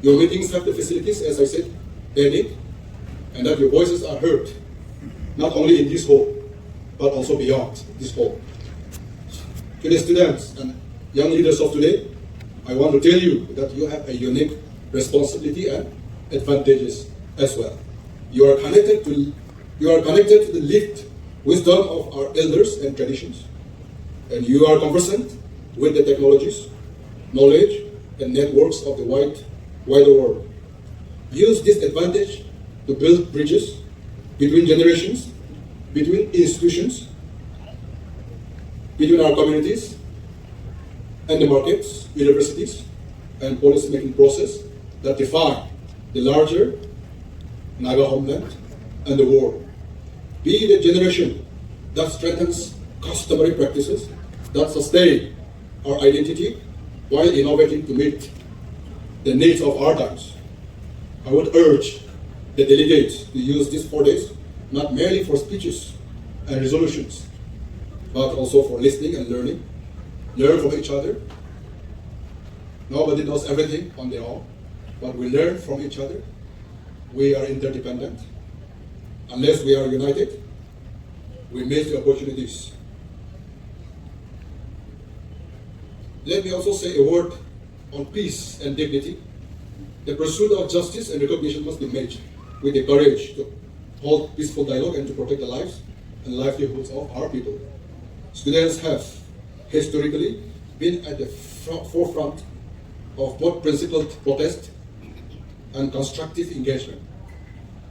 Your meetings have the facilities, as I said, they need, and that your voices are heard, not only in this hall, but also beyond this hall. To the students and young leaders of today, I want to tell you that you have a unique responsibility and advantages as well. You are connected to the lived wisdom of our elders and traditions, and you are conversant with the technologies, knowledge, and networks of the wider world. Use this advantage to build bridges between generations, between institutions, between our communities and the markets, universities, and policy-making process that define the larger Naga homeland and the world. Be the generation that strengthens customary practices that sustain our identity while innovating to meet the needs of our times. I would urge the delegates to use these 4 days not merely for speeches and resolutions, but also for listening and learning. Learn from each other. Nobody knows everything on their own, but we learn from each other. We are interdependent. Unless we are united, we miss the opportunities. Let me also say a word on peace and dignity. The pursuit of justice and recognition must be made with the courage to hold peaceful dialogue and to protect the lives and livelihoods of our people. Students have historically been at the forefront of both principled protest and constructive engagement.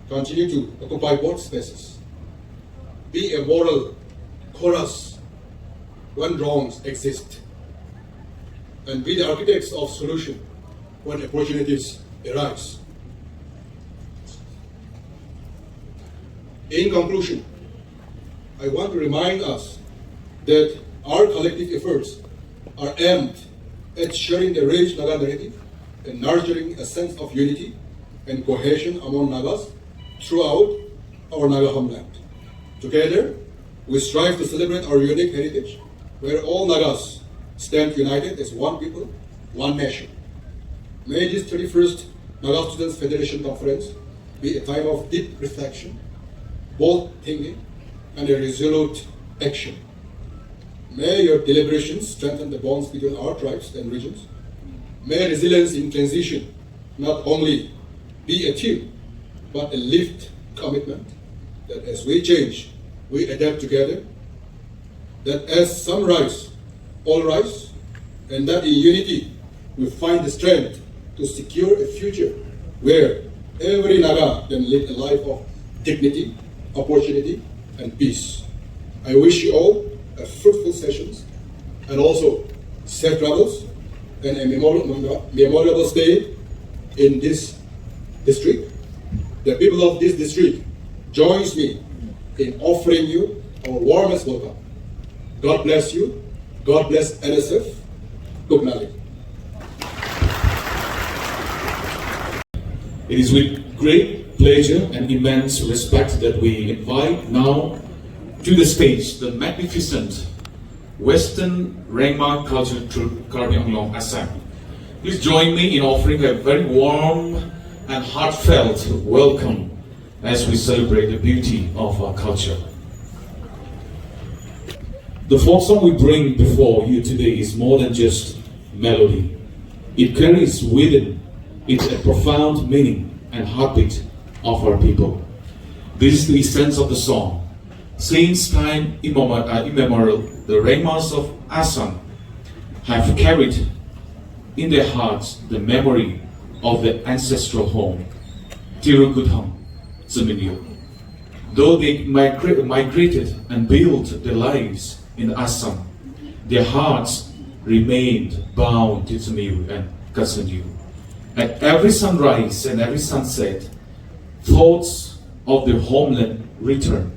Continue to occupy both spaces. Be a moral chorus when wrongs exist, and be the architects of solution when opportunities arise. In conclusion, I want to remind us that our collective efforts are aimed at sharing the rich Naga narrative and nurturing a sense of unity and cohesion among Nagas throughout our Naga homeland. Together, we strive to celebrate our unique heritage, where all Nagas stand united as one people, one nation. May this 31st Naga Students Federation Conference be a time of deep reflection, bold thinking, and a resolute action. May your deliberations strengthen the bonds between our tribes and regions. May resilience in transition not only be a team, but a lived commitment that as we change, we adapt together, that as some rise, all rise, and that in unity we find the strength to secure a future where every Naga can live a life of dignity, opportunity, and peace. I wish you all a fruitful sessions and also safe travels and a memorable stay in this district. The people of this district joins me in offering you our warmest welcome. God bless you. God bless NSF. Good night. It is with great pleasure and immense respect that we invite now to the stage the magnificent Western Rengma Culture Troupe Karbi Anglong Assam. Please join me in offering a very warm and heartfelt welcome as we celebrate the beauty of our culture. The folk song we bring before you today is more than just melody. It carries within it a profound meaning and heartbeat of our people. This is the essence of the song. Since time immemorial, the Rengmas of Assam have carried in their hearts the memory of the ancestral home, Tirukudham, Tseminyu. Though they migrated and built their lives in Assam, their hearts remained bound to Tseminyu and Katsanyu. At every sunrise and every sunset, thoughts of their homeland return.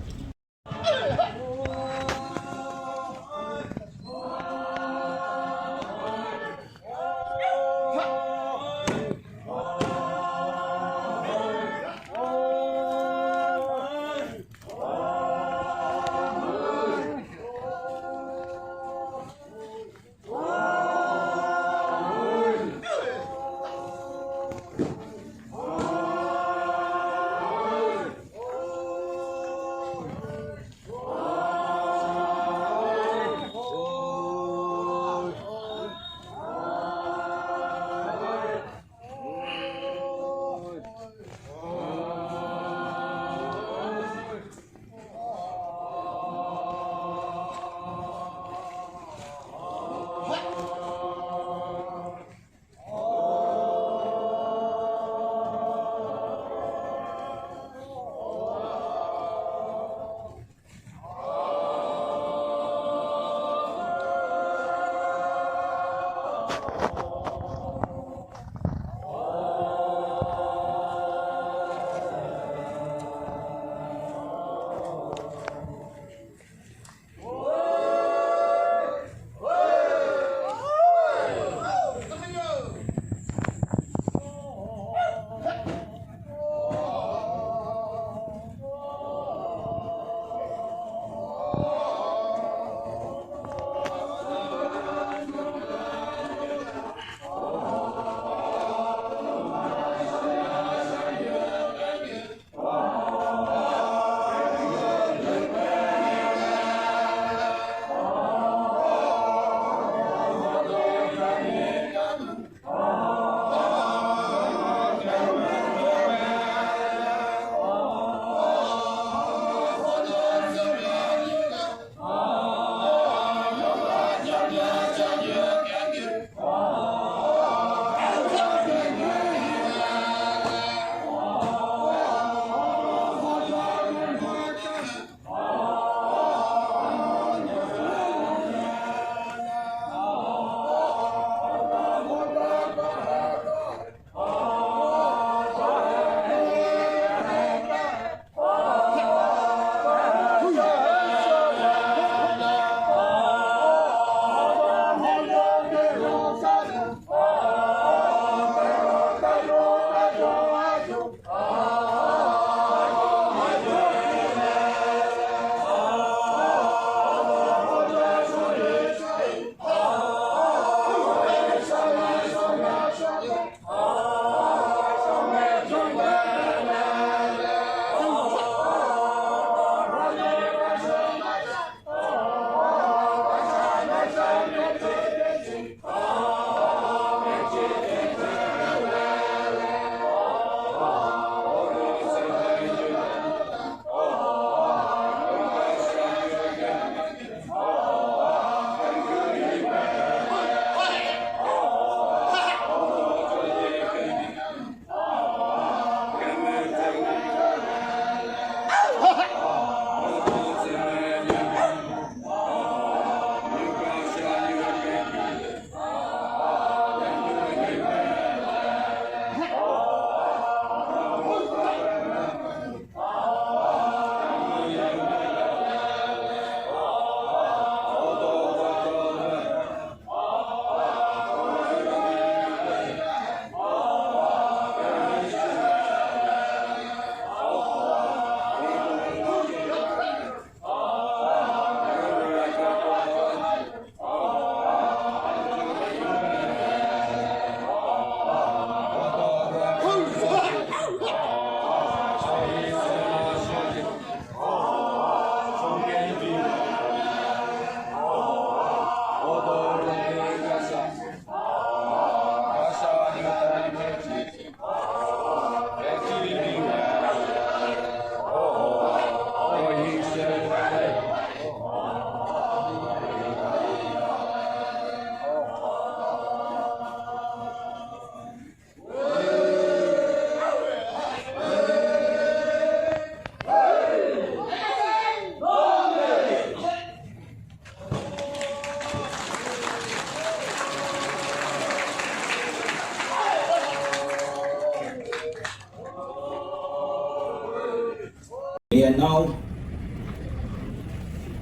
now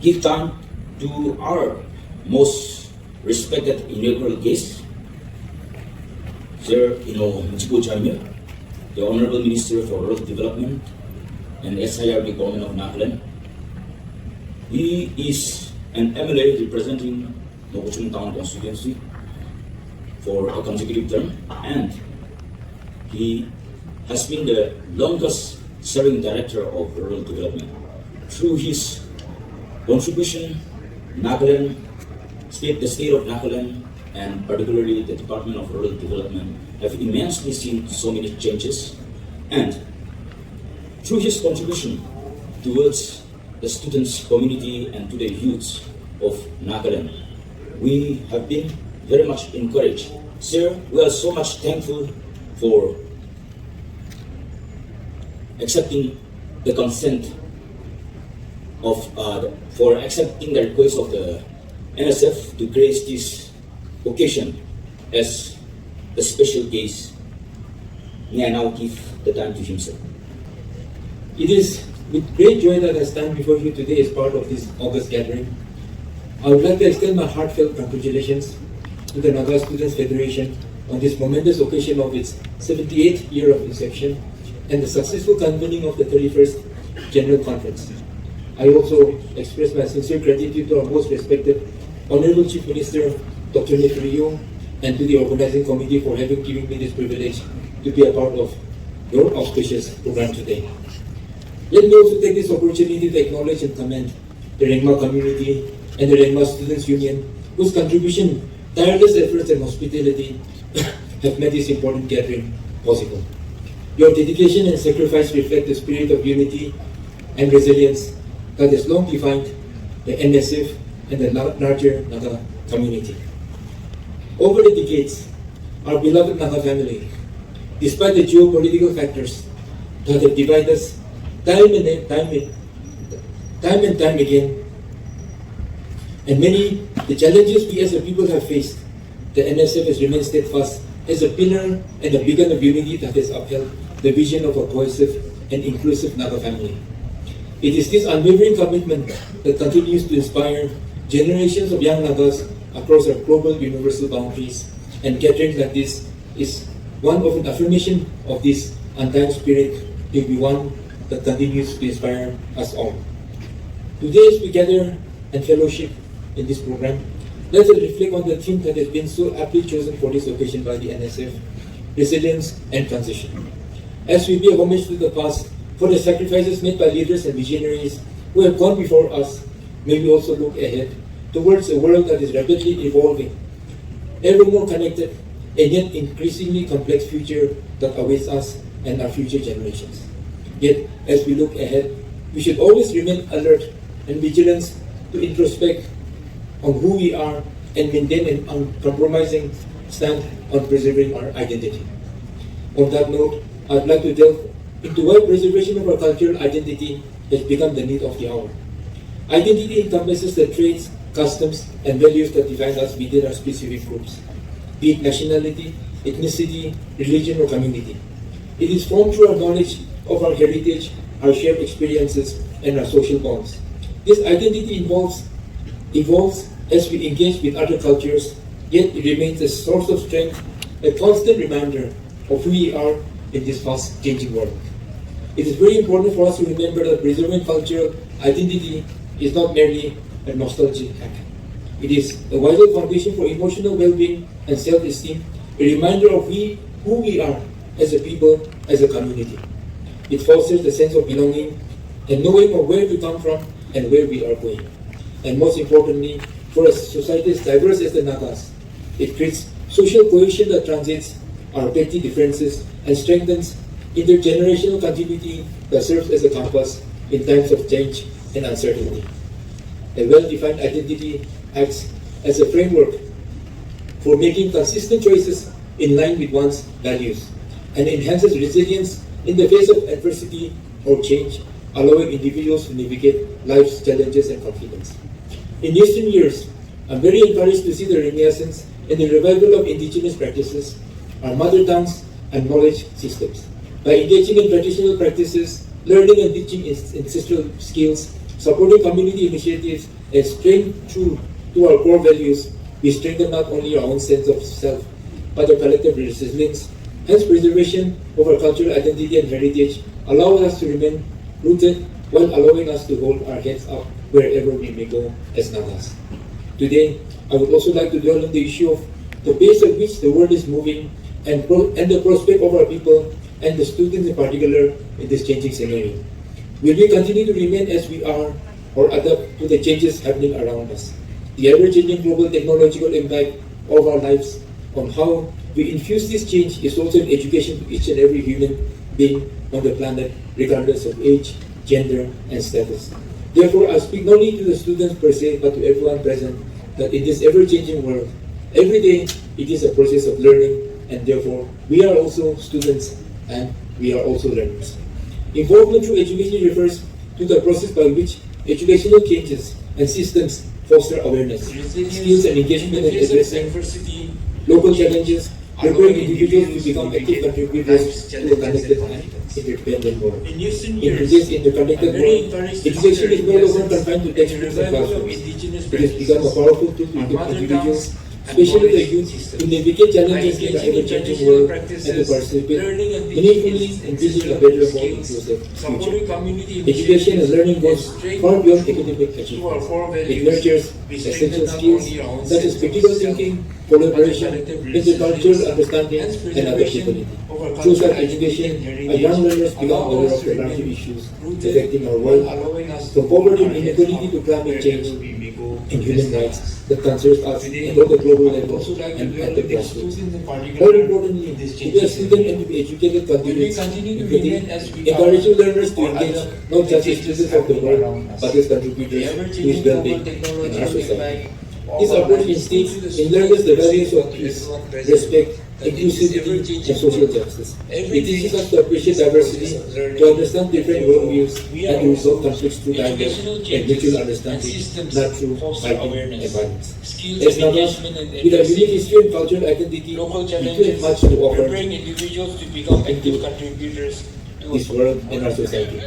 give time to our most respected inaugural guest, Sir Metsubo Jamir, the Honorable Minister for Rural Development and SIRD Government of Nagaland. He is an MLA representing Inauguration Town constituency for a consecutive term, and he has been the longest serving director of rural development. Through his contribution, Nagaland, the state of Nagaland, and particularly the Department of Rural Development have immensely seen so many changes. And through his contribution towards the students community and to the youths of Nagaland, we have been very much encouraged. Sir, we are so much thankful for accepting the consent of, for accepting the request of the NSF to grace this occasion as the special case. May I now give the time to him, sir. It is with great joy that I stand before you today as part of this August gathering. I would like to extend my heartfelt congratulations to the Naga Students Federation on this momentous occasion of its 78th year of inception and the successful convening of the 31st General Conference. I also express my sincere gratitude to our most respected Honorable Chief Minister, Dr. Tseminyu, and to the organizing committee for having given me this privilege to be a part of your auspicious program today. Let me also take this opportunity to acknowledge and commend the Rengma community and the Rengma Students Union, whose contribution, tireless efforts and hospitality have made this important gathering possible. Your dedication and sacrifice reflect the spirit of unity and resilience that has long defined the NSF and the larger Naga community. Over the decades, our beloved Naga family, despite the geopolitical factors that have divided us time and time again, and the challenges we as a people have faced, the NSF has remained steadfast as a pillar and a beacon of unity that has upheld the vision of a cohesive and inclusive Naga family. It is this unwavering commitment that continues to inspire generations of young Nagas across our global universal boundaries, and gatherings like this is one of an affirmation of this undying spirit will be one that continues to inspire us all. Today, as we gather and fellowship in this program, let us reflect on the theme that has been so aptly chosen for this occasion by the NSF, resilience and transition. As we pay homage to the past for the sacrifices made by leaders and visionaries who have gone before us, may we also look ahead towards a world that is rapidly evolving, ever more connected, and yet increasingly complex future that awaits us and our future generations. Yet, as we look ahead, we should always remain alert and vigilant to introspect on who we are and maintain an uncompromising stand on preserving our identity. On that note, I'd like to delve into why preservation of our cultural identity has become the need of the hour. Identity encompasses the traits, customs, and values that define us within our specific groups, be it nationality, ethnicity, religion, or community. It is formed through our knowledge of our heritage, our shared experiences, and our social bonds. This identity evolves as we engage with other cultures, yet it remains a source of strength, a constant reminder of who we are in this fast-changing world. It is very important for us to remember that preserving cultural identity is not merely a nostalgic act. It is a vital foundation for emotional well-being and self-esteem, a reminder of who we are as a people, as a community. It fosters a sense of belonging and knowing of where we come from and where we are going. And most importantly, for a society as diverse as the Nagas, it creates social cohesion that transcends our petty differences and strengthens intergenerational continuity that serves as a compass in times of change and uncertainty. A well-defined identity acts as a framework for making consistent choices in line with one's values and enhances resilience in the face of adversity or change, allowing individuals to navigate life's challenges and confidence. In recent years, I'm very encouraged to see the renaissance and the revival of indigenous practices, our mother tongues, and knowledge systems. By engaging in traditional practices learning and teaching ancestral skills, supporting community initiatives, and staying true to our core values, we strengthen not only our own sense of self, but our collective resilience. Hence, preservation of our cultural identity and heritage allows us to remain rooted while allowing us to hold our heads up wherever we may go as Nagas. Today, I would also like to dwell on the issue of the pace at which the world is moving and the prospect of our people and the students in particular in this changing scenario. Will we continue to remain as we are or adapt to the changes happening around us? The ever-changing global technological impact of our lives on how we infuse this change is also an education to each and every human being on the planet, regardless of age, gender, and status. Therefore, I speak not only to the students per se, but to everyone present, that in this ever-changing world, every day it is a process of learning, and therefore we are also students and we are also learners. Involvement through education refers to the process by which educational changes and systems foster awareness, skills, and engagement in addressing local challenges, preparing individuals to become active contributors to the connected and interdependent world. In today's interconnected world, education is no longer confined to textbooks and classrooms. It has become a powerful tool to equip individuals, especially the youth, to navigate challenges in the ever-changing world and to participate meaningfully in building a better, more inclusive future. Education and learning goes far beyond academic achievement. It nurtures essential skills such as critical thinking, collaboration, intercultural understanding, and adaptability. Through such education, our young learners become aware of the larger issues affecting our world, from poverty and inequality to climate change and human rights that concerns us at all the global level and at the grassroots. More importantly, to be a student and to be educated continues, encouraging learners to engage not just as citizens of the world, but as contributors to its well-being and our society. This approach instills in learners the values of peace, respect, inclusivity, and social justice. It teaches us to appreciate diversity, to understand different worldviews, and to resolve conflicts through dialogue and mutual understanding, not through fighting and violence. As Nagas, with our unique history and cultural identity, we still have much to offer into this world and our society.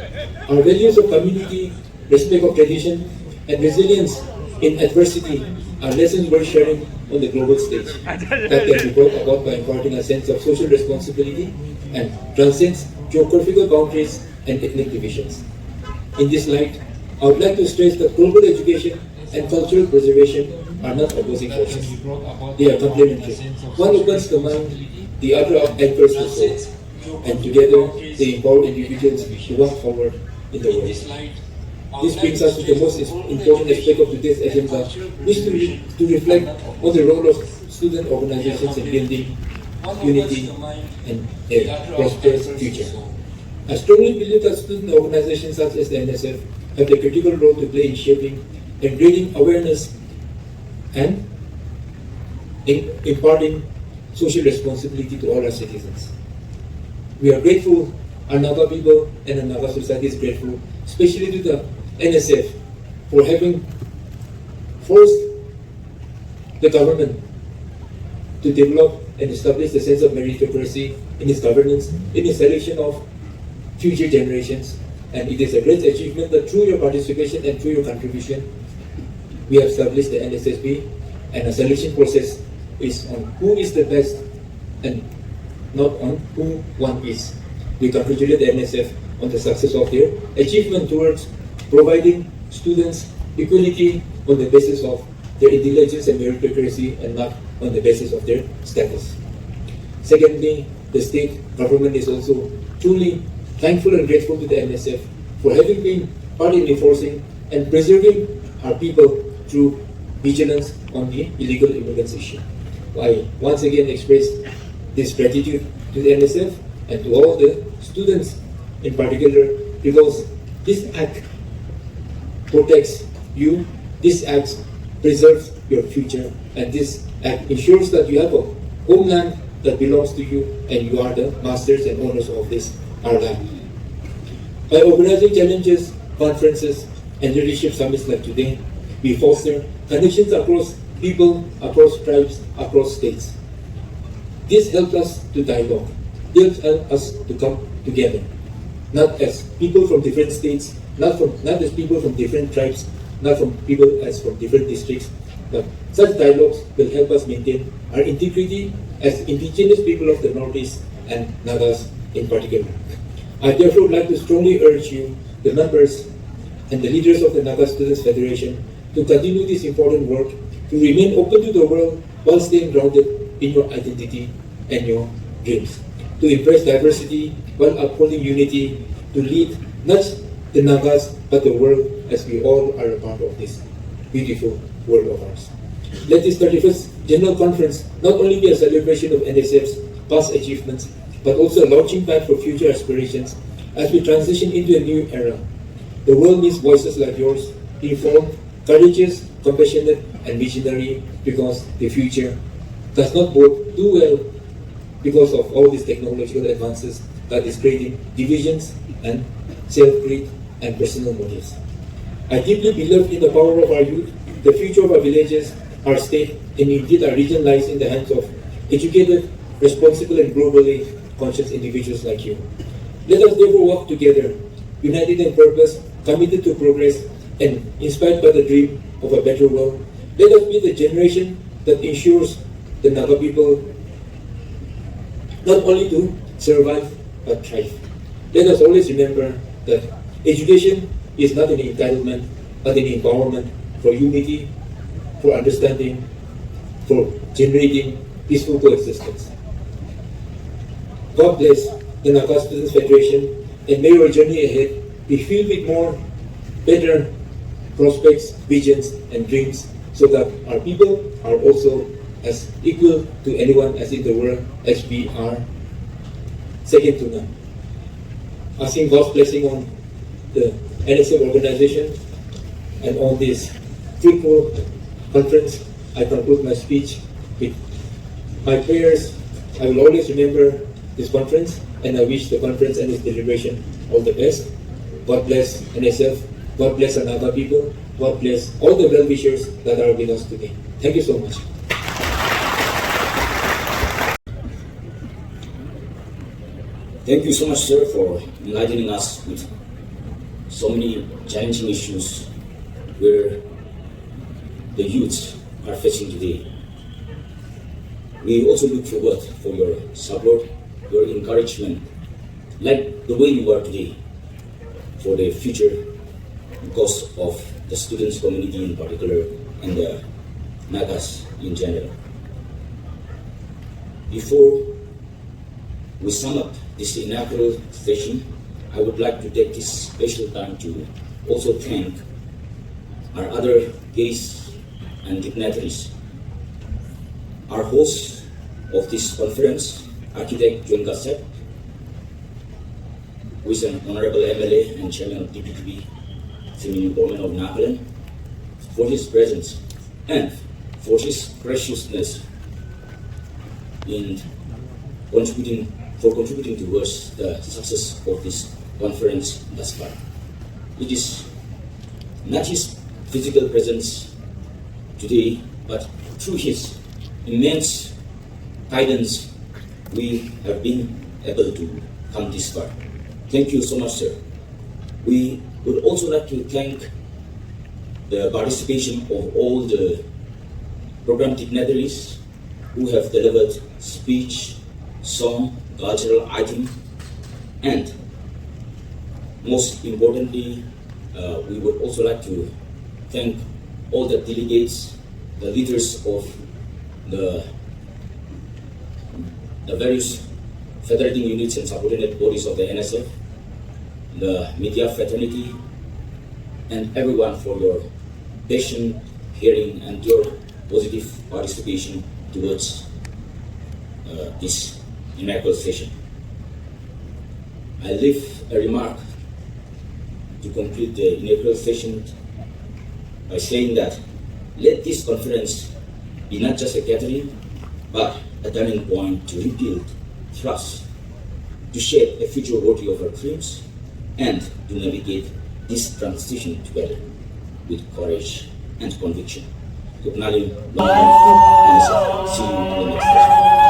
Our values of community, respect of tradition, and resilience in adversity are lessons worth sharing on the global stage that can be brought about by imparting a sense of social responsibility and transcends geographical boundaries and ethnic divisions. In this light, I would like to stress that global education and cultural preservation are not opposing forces. They are complementary. One opens the mind, the other anchors the soul, and together they empower individuals to walk forward in the world. This brings us to the most important aspect of today's agenda, which is to reflect on the role of student organizations in building unity and a prosperous future. I strongly believe that student organizations such as the NSF have a critical role to play in shaping and creating awareness and in imparting social responsibility to all our citizens. We are grateful, our Naga people and our Naga society is grateful, especially to the NSF for having forced the government to develop and establish the sense of meritocracy in its governance, in its selection of future generations. And it is a great achievement that through your participation and through your contribution, we have established the NSSB, and a selection process is on who is the best and not on who one is. We congratulate the NSF on the success of their achievement towards providing students equality on the basis of their intelligence and meritocracy and not on the basis of their status. Secondly, the state government is also truly thankful and grateful to the NSF for having been part in enforcing and preserving our people through vigilance on the illegal immigrants issue. I once again express this gratitude to the NSF and to all the students in particular, because this act protects you, this act preserves your future, and this act ensures that you have a homeland that belongs to you and you are the masters and owners of this, our land. By organizing challenges, conferences, and leadership summits like today, we foster connections across people, across tribes, across states. This helps us to dialogue, helps us to come together. not as people from different states, not as people from different tribes, not from people as from different districts, but such dialogues will help us maintain our integrity as indigenous people of the Northeast and Nagas in particular. I therefore would like to strongly urge you, the members and the leaders of the Naga Students Federation, to continue this important work, to remain open to the world while staying grounded in your identity and your dreams, to embrace diversity while upholding unity, to lead not the Nagas but the world, as we all are a part of this beautiful world of ours. Let this 31st General Conference not only be a celebration of NSF's past achievements, but also a launching pad for future aspirations as we transition into a new era. The world needs voices like yours, informed, courageous, compassionate, and visionary, because the future does not both do well because of all these technological advances that is creating divisions and self-greed and personal motives. I deeply believe in the power of our youth. The future of our villages, our state, and indeed our region lies in the hands of educated, responsible, and globally conscious individuals like you. Let us therefore work together, united in purpose, committed to progress, and inspired by the dream of a better world. Let us be the generation that ensures the Naga people not only to survive but thrive. Let us always remember that education is not an entitlement but an empowerment for unity, for understanding, for generating peaceful coexistence. God bless the Naga Students Federation, and may your journey ahead be filled with more, better prospects, visions, and dreams, so that our people are also as equal to anyone as in the world as we are, second to none. Asking God's blessing on the NSF organization and on this fruitful conference, I conclude my speech with my prayers. I will always remember this conference, and I wish the conference and its deliberation all the best. God bless NSF. God bless the Naga people. God bless all the well-wishers that are with us today. Thank you so much. Thank you so much, sir, for enlightening us with so many challenging issues where the youths are facing today. We also look forward for your support, your encouragement, like the way you are today, for the future, because of the students community in particular and the Nagas in general. Before we sum up this inaugural session, I would like to take this special time to also thank our other guests and dignitaries. Our host of this conference, Architect Jwenga Seb, who is an Honorable MLA and Chairman of DPTB, Tseminyu Government of Nagaland, for his presence and for his preciousness in contributing towards the success of this conference thus far. It is not his physical presence today, but through his immense guidance, we have been able to come this far. Thank you so much, sir. We would also like to thank the participation of all the program dignitaries who have delivered speech, song, cultural item, and most importantly, we would also like to thank all the delegates, the leaders of the various federating units and subordinate bodies of the NSF, the media fraternity, and everyone for your patient hearing and your positive participation towards this inaugural session. I leave a remark to conclude the inaugural session by saying that let this conference be not just a gathering, but a turning point to rebuild trust, to shape a future worthy of our dreams, and to navigate this transition together with courage and conviction. Good night, long life, and see you in the next session.